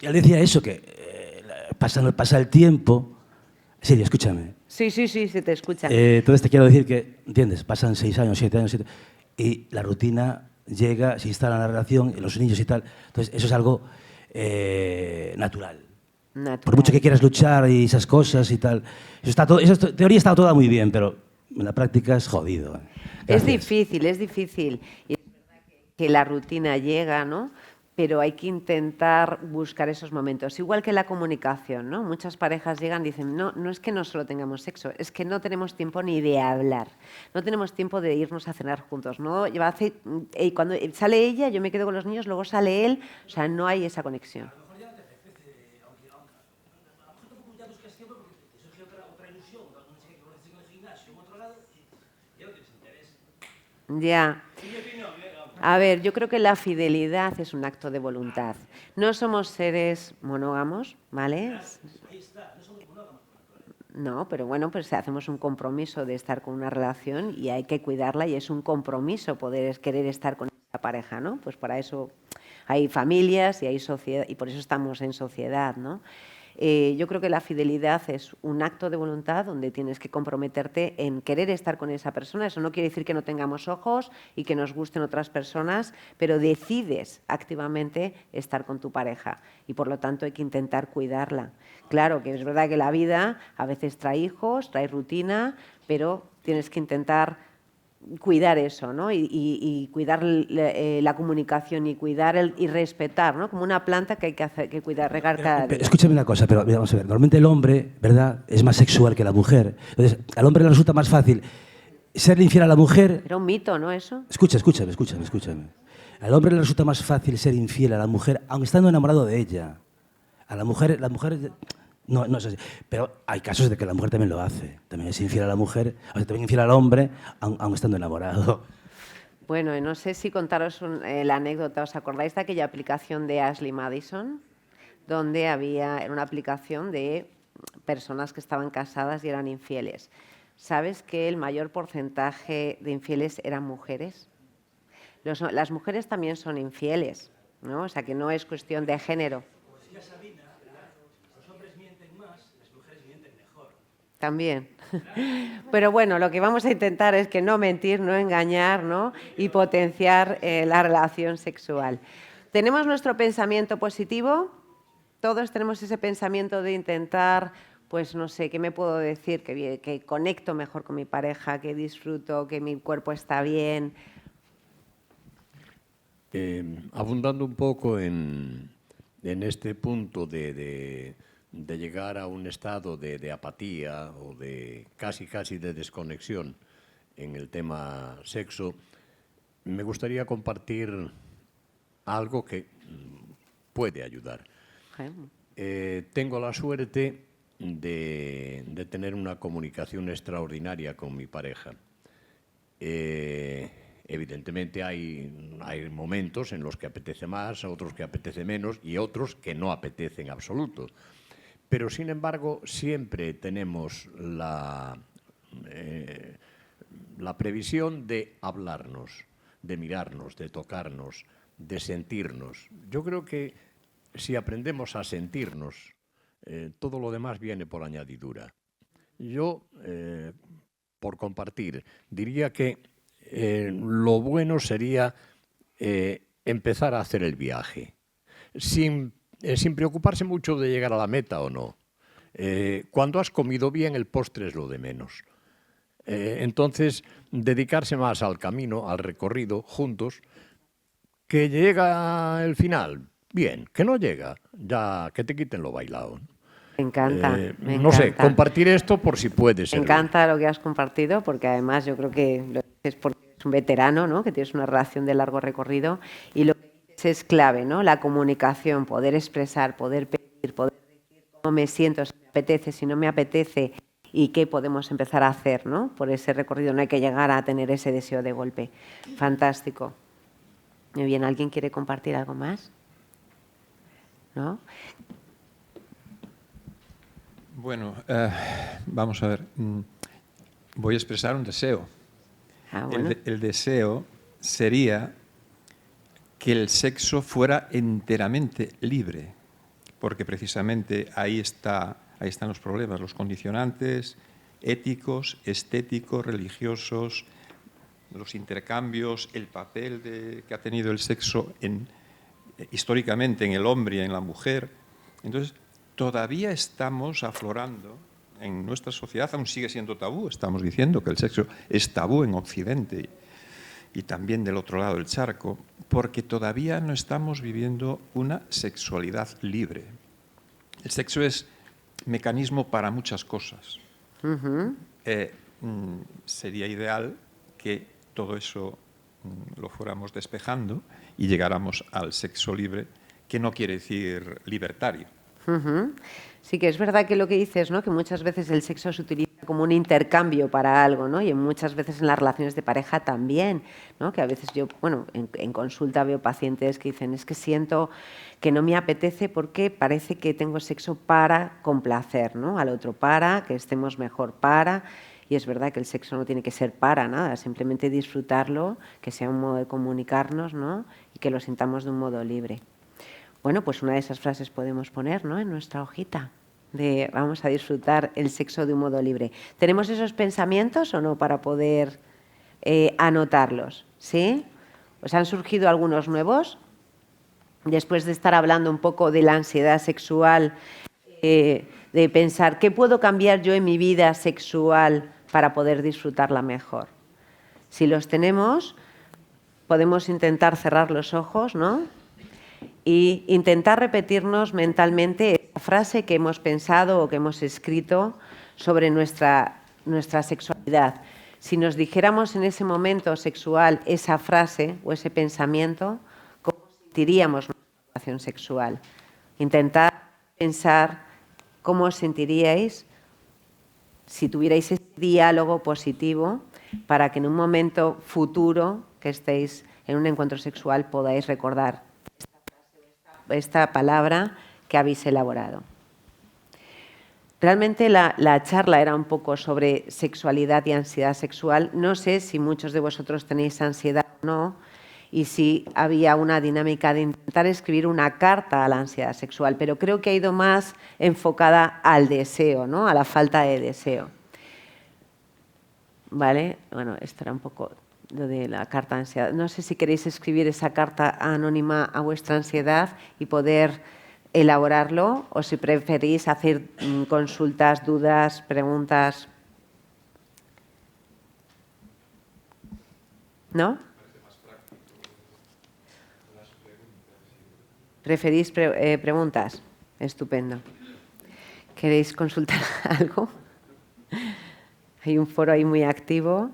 él decía eso, que pasa el tiempo. Silvia, escúchame. Sí, se te escucha. Entonces te quiero decir que, ¿entiendes? Pasan 6 años, 7 años, y la rutina llega, se instala en la relación, en los niños y tal. Entonces, eso es algo natural. Por mucho que quieras luchar y esas cosas y tal. Esa teoría está toda muy bien, pero en la práctica es jodido. Es difícil. Y es verdad que la rutina llega, ¿no? Pero hay que intentar buscar esos momentos. Igual que la comunicación, ¿no? Muchas parejas llegan y dicen, no es que no solo tengamos sexo, es que no tenemos tiempo ni de hablar. No tenemos tiempo de irnos a cenar juntos, ¿no? Cuando sale ella, yo me quedo con los niños, luego sale él, o sea, no hay esa conexión. Ya. A ver, yo creo que la fidelidad es un acto de voluntad. No somos seres monógamos, ¿vale? No, pero bueno, pues hacemos un compromiso de estar con una relación y hay que cuidarla y es un compromiso querer estar con esa pareja, ¿no? Pues para eso hay familias y hay sociedad y por eso estamos en sociedad, ¿no? Yo creo que la fidelidad es un acto de voluntad donde tienes que comprometerte en querer estar con esa persona. Eso no quiere decir que no tengamos ojos y que nos gusten otras personas, pero decides activamente estar con tu pareja y por lo tanto hay que intentar cuidarla. Claro que es verdad que la vida a veces trae hijos, trae rutina, pero tienes que intentar cuidar eso, ¿no? Y cuidar la comunicación y cuidar y respetar, ¿no? Como una planta que hay que cuidar, regar cada día. Escúchame una cosa, pero vamos a ver. Normalmente el hombre, ¿verdad?, es más sexual que la mujer. Entonces, al hombre le resulta más fácil serle infiel a la mujer. Era un mito, ¿no? Eso. Escúchame. Al hombre le resulta más fácil ser infiel a la mujer, aunque estando enamorado de ella. A la mujer no es así. Pero hay casos de que la mujer también lo hace. También es infiel a la mujer, o sea, también infiel al hombre, aun estando enamorado. Bueno, no sé si contaros la anécdota. ¿Os acordáis de aquella aplicación de Ashley Madison? Donde era una aplicación de personas que estaban casadas y eran infieles. ¿Sabes que el mayor porcentaje de infieles eran mujeres? Las mujeres también son infieles, ¿no? O sea, que no es cuestión de género. También. Pero bueno, lo que vamos a intentar es que no mentir, no engañar, ¿no? Y potenciar la relación sexual. ¿Tenemos nuestro pensamiento positivo? Todos tenemos ese pensamiento de intentar pues no sé, ¿qué me puedo decir? Que conecto mejor con mi pareja, que disfruto, que mi cuerpo está bien. Abundando un poco en este punto de llegar a un estado de apatía o de casi de desconexión en el tema sexo, me gustaría compartir algo que puede ayudar. Tengo la suerte de tener una comunicación extraordinaria con mi pareja. Evidentemente hay momentos en los que apetece más, otros que apetece menos y otros que no apetece en absoluto. Pero, sin embargo, siempre tenemos la previsión de hablarnos, de mirarnos, de tocarnos, de sentirnos. Yo creo que si aprendemos a sentirnos, todo lo demás viene por añadidura. Yo, por compartir, diría que lo bueno sería empezar a hacer el viaje, sin preocuparse mucho de llegar a la meta o no. Cuando has comido bien, el postre es lo de menos. Entonces, dedicarse más al camino, al recorrido, juntos, que llega el final, bien, que no llega, ya que te quiten lo bailado. Me encanta, me no sé, encanta. compartir esto por si puede ser. Me encanta lo que has compartido, porque además yo creo que lo dices porque eres un veterano, ¿no? Que tienes una relación de largo recorrido, y lo que dices es clave, ¿no? La comunicación, poder expresar, poder pedir, poder decir cómo me siento, si me apetece, si no me apetece, y qué podemos empezar a hacer, ¿no? Por ese recorrido no hay que llegar a tener ese deseo de golpe. Fantástico. Muy bien, ¿alguien quiere compartir algo más? ¿No? Bueno, vamos a ver. Voy a expresar un deseo. Bueno. El deseo sería que el sexo fuera enteramente libre, porque precisamente ahí están los problemas, los condicionantes éticos, estéticos, religiosos, los intercambios, el papel que ha tenido el sexo históricamente en el hombre y en la mujer. Entonces, todavía estamos aflorando en nuestra sociedad, aún sigue siendo tabú, estamos diciendo que el sexo es tabú en Occidente y también del otro lado del charco, porque todavía no estamos viviendo una sexualidad libre. El sexo es mecanismo para muchas cosas. Sería ideal que todo eso lo fuéramos despejando y llegáramos al sexo libre, que no quiere decir libertario. Sí, que es verdad que lo que dices, ¿no? Que muchas veces el sexo se utiliza como un intercambio para algo, ¿no? Y muchas veces en las relaciones de pareja también, ¿no? Que a veces yo, bueno, en consulta veo pacientes que dicen, es que siento que no me apetece porque parece que tengo sexo para complacer, ¿no? Al otro, para que estemos mejor, para. Y es verdad que el sexo no tiene que ser para nada, simplemente disfrutarlo, que sea un modo de comunicarnos, ¿no? Y que lo sintamos de un modo libre. Bueno, pues una de esas frases podemos poner, ¿no? En nuestra hojita, de vamos a disfrutar el sexo de un modo libre. ¿Tenemos esos pensamientos o no para poder anotarlos? ¿Sí? ¿Os han surgido algunos nuevos? Después de estar hablando un poco de la ansiedad sexual, de pensar, ¿qué puedo cambiar yo en mi vida sexual para poder disfrutarla mejor? Si los tenemos, podemos intentar cerrar los ojos, ¿no? Y intentar repetirnos mentalmente esa frase que hemos pensado o que hemos escrito sobre nuestra sexualidad. Si nos dijéramos en ese momento sexual esa frase o ese pensamiento, ¿cómo sentiríamos nuestra relación sexual? Intentar pensar cómo os sentiríais si tuvierais ese diálogo positivo para que en un momento futuro que estéis en un encuentro sexual podáis recordar esta palabra que habéis elaborado. Realmente la charla era un poco sobre sexualidad y ansiedad sexual. No sé si muchos de vosotros tenéis ansiedad o no, y si había una dinámica de intentar escribir una carta a la ansiedad sexual, pero creo que ha ido más enfocada al deseo, ¿no? A la falta de deseo. ¿Vale? Bueno, esto era un poco lo de la carta de ansiedad. No sé si queréis escribir esa carta anónima a vuestra ansiedad y poder elaborarlo o si preferís hacer consultas, dudas, preguntas. ¿No? ¿Preferís preguntas? Estupendo. ¿Queréis consultar algo? Hay un foro ahí muy activo.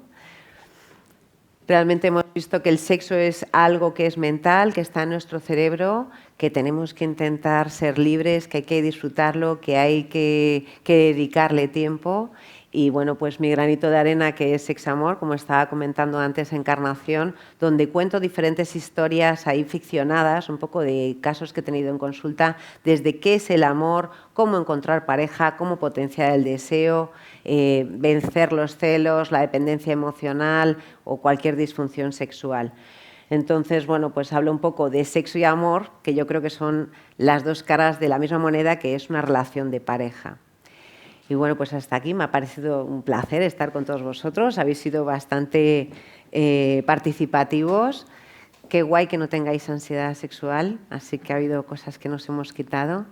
Realmente hemos visto que el sexo es algo que es mental, que está en nuestro cerebro, que tenemos que intentar ser libres, que hay que disfrutarlo, que hay que dedicarle tiempo. Y bueno, pues mi granito de arena, que es Sexamor, como estaba comentando antes, Encarnación, donde cuento diferentes historias ahí ficcionadas, un poco de casos que he tenido en consulta, desde qué es el amor, cómo encontrar pareja, cómo potenciar el deseo, vencer los celos, la dependencia emocional o cualquier disfunción sexual. Entonces, bueno, pues hablo un poco de sexo y amor, que yo creo que son las dos caras de la misma moneda, que es una relación de pareja. Y bueno, pues hasta aquí me ha parecido un placer estar con todos vosotros. Habéis sido bastante participativos. Qué guay que no tengáis ansiedad sexual, así que ha habido cosas que nos hemos quitado.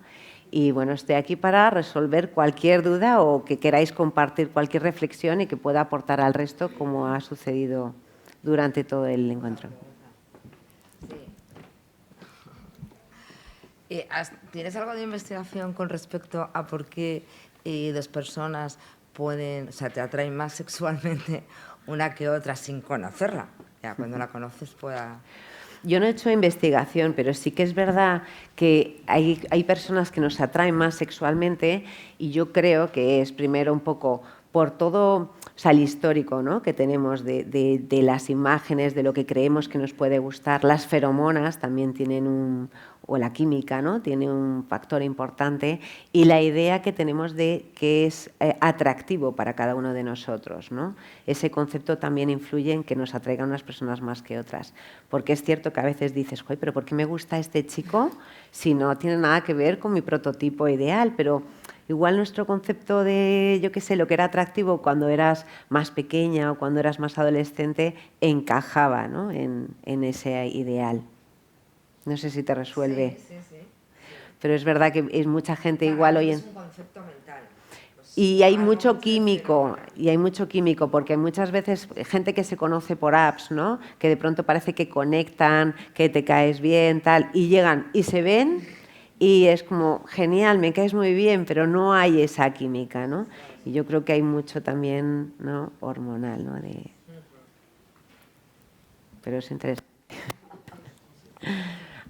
Y bueno, estoy aquí para resolver cualquier duda o que queráis compartir cualquier reflexión y que pueda aportar al resto, como ha sucedido durante todo el encuentro. ¿Tienes algo de investigación con respecto a por qué dos personas pueden, o sea, te atraen más sexualmente una que otra sin conocerla? Ya cuando la conoces pueda... Yo no he hecho investigación, pero sí que es verdad que hay personas que nos atraen más sexualmente y yo creo que es primero un poco por todo, o sea, el histórico, ¿no?, que tenemos de las imágenes, de lo que creemos que nos puede gustar. Las feromonas también tienen o la química, ¿no?, tiene un factor importante, y la idea que tenemos de que es atractivo para cada uno de nosotros, ¿no? Ese concepto también influye en que nos atraigan unas personas más que otras, porque es cierto que a veces dices, "Joder, pero ¿por qué me gusta este chico si no tiene nada que ver con mi prototipo ideal?", pero igual nuestro concepto de, yo qué sé, lo que era atractivo cuando eras más pequeña o cuando eras más adolescente encajaba, ¿no?, en ese ideal. No sé si te resuelve. Sí. Pero es verdad que es mucha gente igual hoy en... Es un concepto mental. Y hay mucho químico, porque hay muchas veces gente que se conoce por apps, ¿no?, que de pronto parece que conectan, que te caes bien, tal, y llegan y se ven y es como, genial, me caes muy bien, pero no hay esa química, ¿no? Y yo creo que hay mucho también, ¿no?, hormonal, ¿no?, pero es interesante.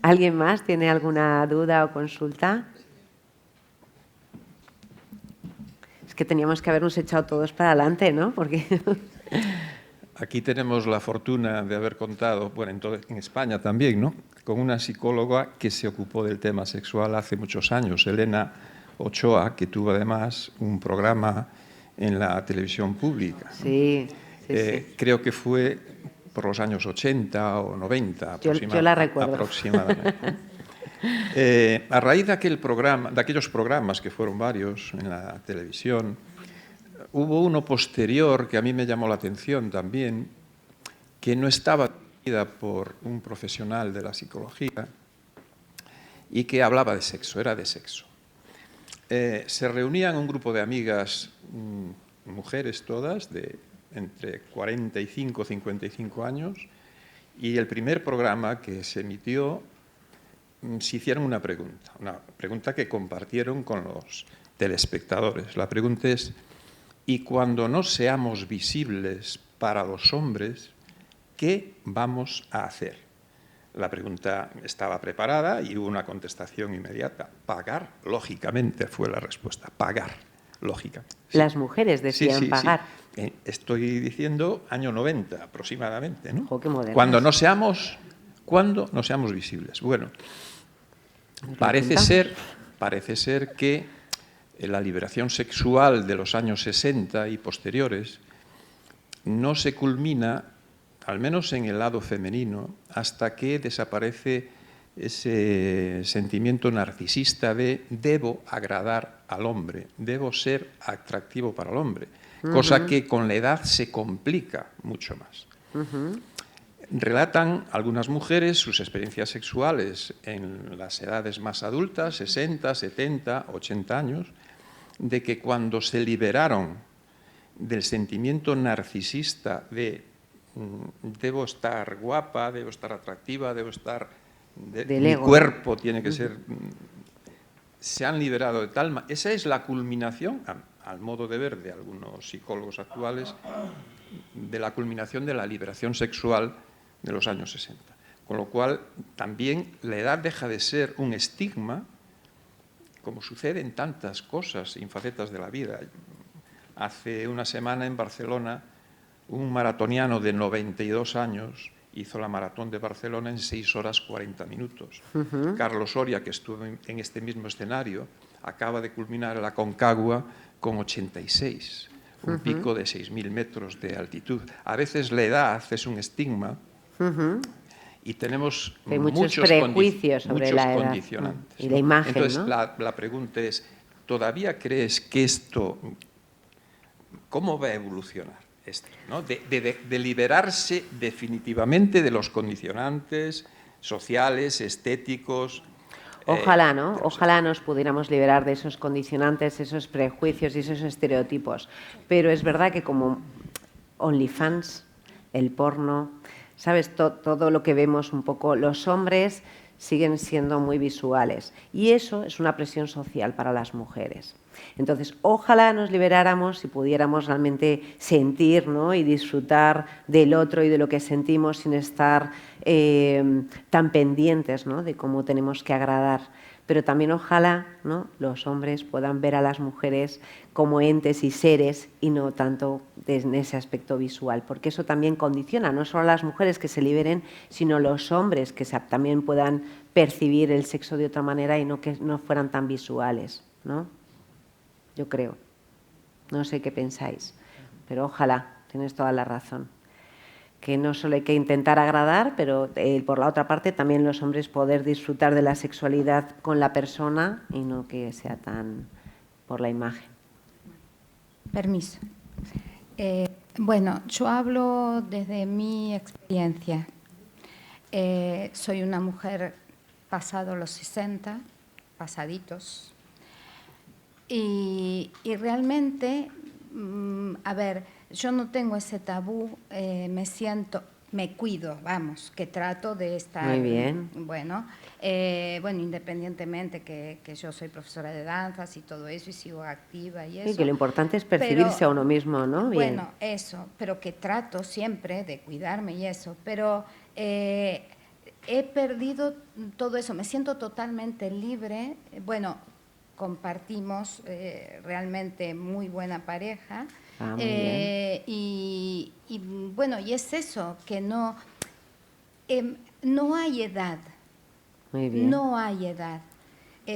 ¿Alguien más tiene alguna duda o consulta? Es que teníamos que habernos echado todos para adelante, ¿no? Porque... Aquí tenemos la fortuna de haber contado, bueno, en España también, ¿no?, con una psicóloga que se ocupó del tema sexual hace muchos años, Elena Ochoa, que tuvo además un programa en la televisión pública. Sí. Creo que fue por los años 80 o 90 yo la recuerdo. Aproximadamente. A raíz de aquellos programas, que fueron varios en la televisión, hubo uno posterior que a mí me llamó la atención también, que no estaba dirigida por un profesional de la psicología y que hablaba de sexo, era de sexo. Se reunían un grupo de amigas, mujeres todas, de entre 45 y 55 años, y el primer programa que se emitió se hicieron una pregunta que compartieron con los telespectadores. La pregunta es: ¿y cuando no seamos visibles para los hombres, qué vamos a hacer? La pregunta estaba preparada y hubo una contestación inmediata. Pagar, lógicamente, fue la respuesta. Pagar, lógicamente. Sí. Las mujeres decían pagar. Sí. Estoy diciendo año 90 aproximadamente, ¿no? Ojo, qué modernas. Cuando no seamos visibles. Bueno, parece ser que la liberación sexual de los años 60 y posteriores no se culmina, al menos en el lado femenino, hasta que desaparece ese sentimiento narcisista de debo agradar al hombre, debo ser atractivo para el hombre, cosa que con la edad se complica mucho más. relatan algunas mujeres sus experiencias sexuales en las edades más adultas, 60, 70, 80 años, de que cuando se liberaron del sentimiento narcisista de debo estar guapa, debo estar atractiva, debo estar... mi cuerpo tiene que ser... Se han liberado de tal... Esa es la culminación, al modo de ver de algunos psicólogos actuales, de la culminación de la liberación sexual de los años 60. Con lo cual, también la edad deja de ser un estigma, como sucede en tantas cosas y facetas de la vida. Hace una semana en Barcelona, un maratoniano de 92 años hizo la maratón de Barcelona en 6 horas 40 minutos. Carlos Soria, que estuvo en este mismo escenario, acaba de culminar la Aconcagua con 86, un pico de 6.000 metros de altitud. A veces la edad es un estigma y tenemos muchos prejuicios sobre la edad condicionantes. Y la imagen, entonces, ¿no? la pregunta es, ¿todavía crees que esto, cómo va a evolucionar esto, ¿no? de liberarse definitivamente de los condicionantes sociales, estéticos? Ojalá, ¿no? Ojalá nos pudiéramos liberar de esos condicionantes, esos prejuicios y esos estereotipos. Pero es verdad que como OnlyFans, el porno, ¿sabes? Todo lo que vemos un poco, los hombres siguen siendo muy visuales. Y eso es una presión social para las mujeres. Entonces, ojalá nos liberáramos y pudiéramos realmente sentir, ¿no? Y disfrutar del otro y de lo que sentimos sin estar tan pendientes, ¿no? De cómo tenemos que agradar. Pero también ojalá, ¿no? Los hombres puedan ver a las mujeres como entes y seres y no tanto en ese aspecto visual, porque eso también condiciona no solo a las mujeres que se liberen, sino los hombres que también puedan percibir el sexo de otra manera y no que no fueran tan visuales, ¿no? Yo creo. No sé qué pensáis, pero ojalá, tienes toda la razón. Que no solo hay que intentar agradar, pero por la otra parte también los hombres poder disfrutar de la sexualidad con la persona y no que sea tan por la imagen. Permiso. Bueno, yo hablo desde mi experiencia. Soy una mujer pasado los 60, pasaditos, y realmente, a ver, yo no tengo ese tabú, me cuido, vamos, que trato de estar... Muy bien. Bueno, independientemente que yo soy profesora de danzas y todo eso, y sigo activa y eso. Sí, que lo importante es percibirse a uno mismo, ¿no? Bien. Bueno, eso, pero que trato siempre de cuidarme y eso, pero he perdido todo eso, me siento totalmente libre, bueno, compartimos realmente muy buena pareja. Muy bien. Y bueno, y es eso, que no hay edad. Muy bien. No hay edad.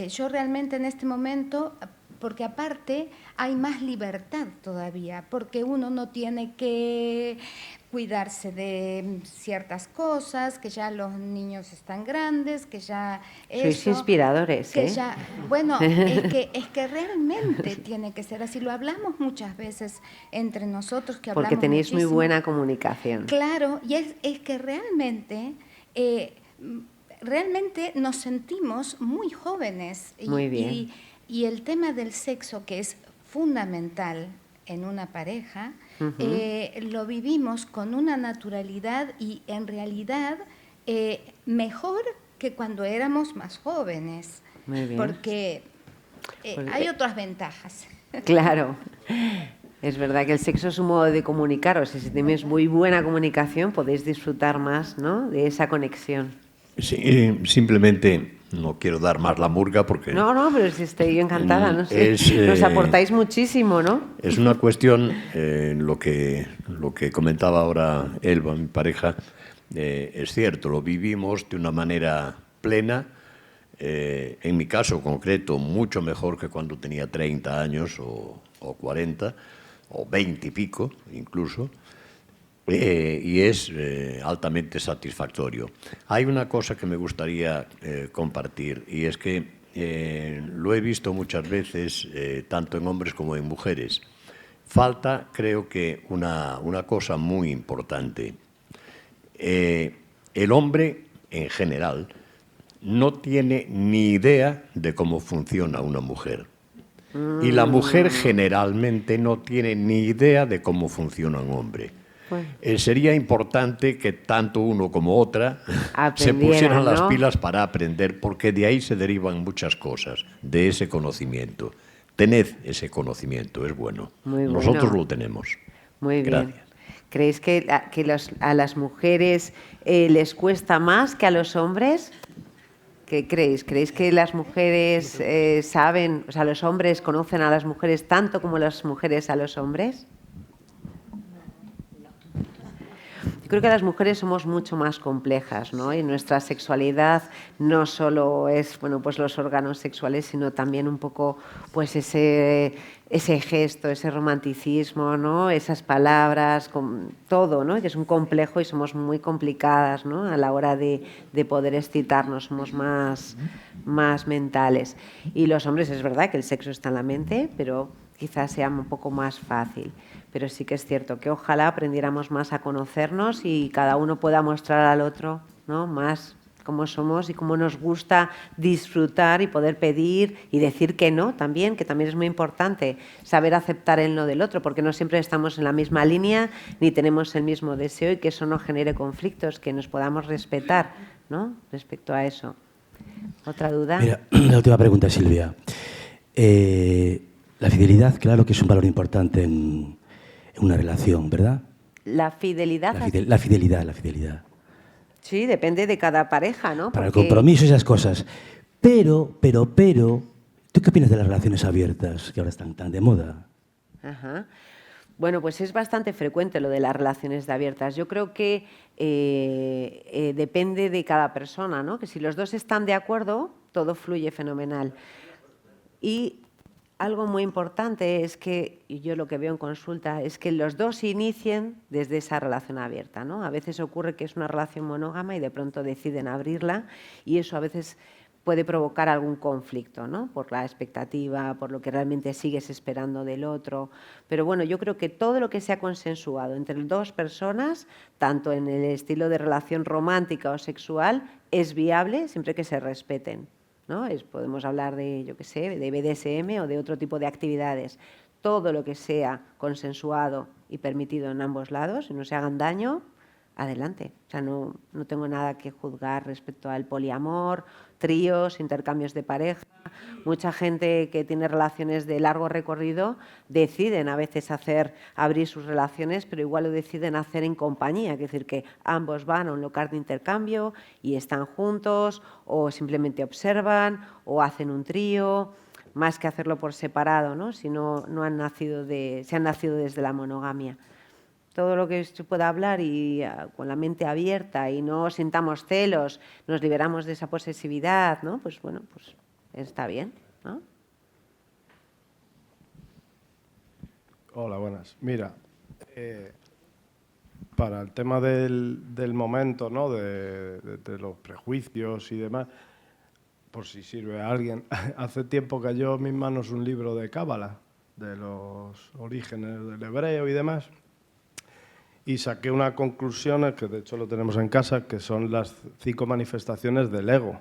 Yo realmente en este momento, porque aparte hay más libertad todavía, porque uno no tiene que cuidarse de ciertas cosas, que ya los niños están grandes, que ya... Sois inspiradores, que ¿eh? Ya, bueno, es que realmente tiene que ser así. Lo hablamos muchas veces entre nosotros, que hablamos porque tenéis muchísimo. muy buena comunicación. Claro, y es que realmente nos sentimos muy jóvenes. Muy bien. Y el tema del sexo, que es fundamental en una pareja, lo vivimos con una naturalidad y en realidad mejor que cuando éramos más jóvenes. Muy bien. Porque hay otras ventajas. Claro. Es verdad que el sexo es un modo de comunicaros y si tenéis muy buena comunicación podéis disfrutar más, ¿no? De esa conexión. Sí, simplemente no quiero dar más la murga porque... No, pero si estoy encantada, no sé. Nos aportáis muchísimo, ¿no? Es una cuestión, lo que comentaba ahora Elba, mi pareja, es cierto, lo vivimos de una manera plena, en mi caso concreto, mucho mejor que cuando tenía 30 años o 40, o 20 y pico incluso, y es altamente satisfactorio. Hay una cosa que me gustaría compartir, y es que lo he visto muchas veces, tanto en hombres como en mujeres. Falta, creo que, una cosa muy importante. el hombre, en general, no tiene ni idea de cómo funciona una mujer. Y la mujer generalmente no tiene ni idea de cómo funciona un hombre. Sería importante que tanto uno como otra se pusieran las pilas para aprender, porque de ahí se derivan muchas cosas, de ese conocimiento. Tened ese conocimiento, es bueno. Nosotros lo tenemos. Muy bien. Gracias. ¿Creéis que a las mujeres les cuesta más que a los hombres? ¿Qué creéis? ¿Creéis que las mujeres saben, o sea, los hombres conocen a las mujeres tanto como las mujeres a los hombres? Yo creo que las mujeres somos mucho más complejas, ¿no? Y nuestra sexualidad no solo es, bueno, pues los órganos sexuales, sino también un poco, pues ese gesto, ese romanticismo, ¿no? Esas palabras, todo, ¿no? Que es un complejo y somos muy complicadas, ¿no? A la hora de poder excitarnos, somos más mentales. Y los hombres, es verdad que el sexo está en la mente, pero quizás sea un poco más fácil. Pero sí que es cierto que ojalá aprendiéramos más a conocernos y cada uno pueda mostrar al otro, ¿no? Más cómo somos y cómo nos gusta disfrutar y poder pedir y decir que no también, que también es muy importante saber aceptar el no del otro, porque no siempre estamos en la misma línea ni tenemos el mismo deseo, y que eso no genere conflictos, que nos podamos respetar, ¿no? Respecto a eso. ¿Otra duda? Mira, la última pregunta, Silvia. La fidelidad, claro que es un valor importante en una relación, ¿verdad? La fidelidad. La fidelidad. Sí, depende de cada pareja, ¿no? Para el compromiso y esas cosas. Pero, ¿tú qué opinas de las relaciones abiertas, que ahora están tan de moda? Ajá. Bueno, pues es bastante frecuente lo de las relaciones abiertas. Yo creo que depende de cada persona, ¿no? Que si los dos están de acuerdo, todo fluye fenomenal. Y algo muy importante es que, y yo lo que veo en consulta, es que los dos inicien desde esa relación abierta, ¿no? A veces ocurre que es una relación monógama y de pronto deciden abrirla, y eso a veces puede provocar algún conflicto, ¿no? Por la expectativa, por lo que realmente sigues esperando del otro. Pero bueno, yo creo que todo lo que sea consensuado entre dos personas, tanto en el estilo de relación romántica o sexual, es viable siempre que se respeten, ¿no? Podemos hablar de, yo qué sé, de BDSM o de otro tipo de actividades. Todo lo que sea consensuado y permitido en ambos lados y no se hagan daño, adelante. O sea, no tengo nada que juzgar respecto al poliamor, tríos, intercambios de pareja. Mucha gente que tiene relaciones de largo recorrido deciden a veces abrir sus relaciones, pero igual lo deciden hacer en compañía, es decir, que ambos van a un lugar de intercambio y están juntos, o simplemente observan, o hacen un trío, más que hacerlo por separado, ¿no? Si no se han nacido desde la monogamia. Todo lo que se pueda hablar y con la mente abierta y no sintamos celos, nos liberamos de esa posesividad, ¿no? Pues bueno, pues está bien, ¿no? Hola, buenas. Mira, para el tema del momento, ¿no? De los prejuicios y demás, por si sirve a alguien, hace tiempo cayó en mis manos un libro de Cábala, de los orígenes del hebreo y demás, y saqué una conclusión, que de hecho lo tenemos en casa, que son las 5 manifestaciones del ego.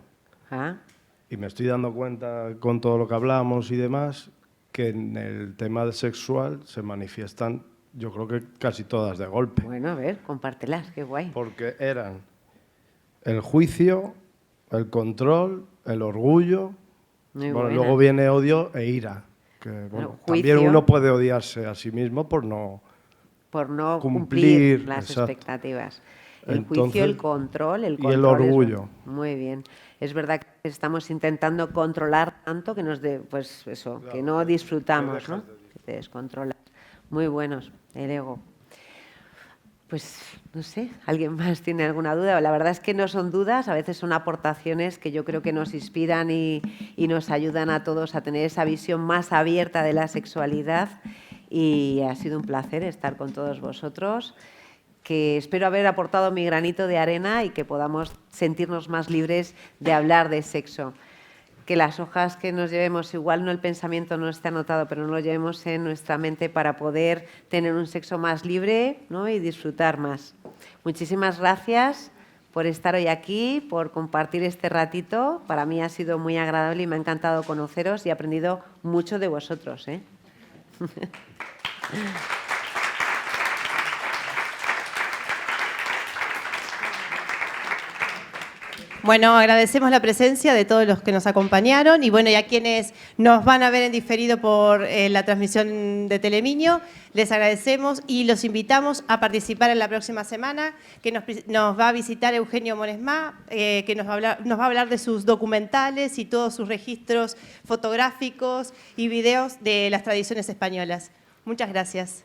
Y me estoy dando cuenta, con todo lo que hablamos y demás, que en el tema sexual se manifiestan, yo creo que casi todas de golpe. Bueno, a ver, compártelas, qué guay. Porque eran el juicio, el control, el orgullo, luego viene odio e ira. Que, bueno, también uno puede odiarse a sí mismo por no cumplir las expectativas. El juicio, el control y el orgullo. Muy bien. Es verdad que estamos intentando controlar tanto que que no disfrutamos, ¿no? Que te descontrolas. Muy buenos, el ego. Pues no sé, ¿alguien más tiene alguna duda? La verdad es que no son dudas, a veces son aportaciones que yo creo que nos inspiran y nos ayudan a todos a tener esa visión más abierta de la sexualidad. Y ha sido un placer estar con todos vosotros, que espero haber aportado mi granito de arena y que podamos sentirnos más libres de hablar de sexo. que las hojas que nos llevemos, igual no el pensamiento no esté anotado, pero no lo llevemos en nuestra mente para poder tener un sexo más libre, ¿no? Y disfrutar más. Muchísimas gracias por estar hoy aquí, por compartir este ratito. Para mí ha sido muy agradable y me ha encantado conoceros y he aprendido mucho de vosotros, ¿eh? Bueno, agradecemos la presencia de todos los que nos acompañaron y bueno, y a quienes nos van a ver en diferido por la transmisión de Telemiño, les agradecemos y los invitamos a participar en la próxima semana, que nos va a visitar Eugenio Moresma, que nos va a hablar de sus documentales y todos sus registros fotográficos y videos de las tradiciones españolas. Muchas gracias.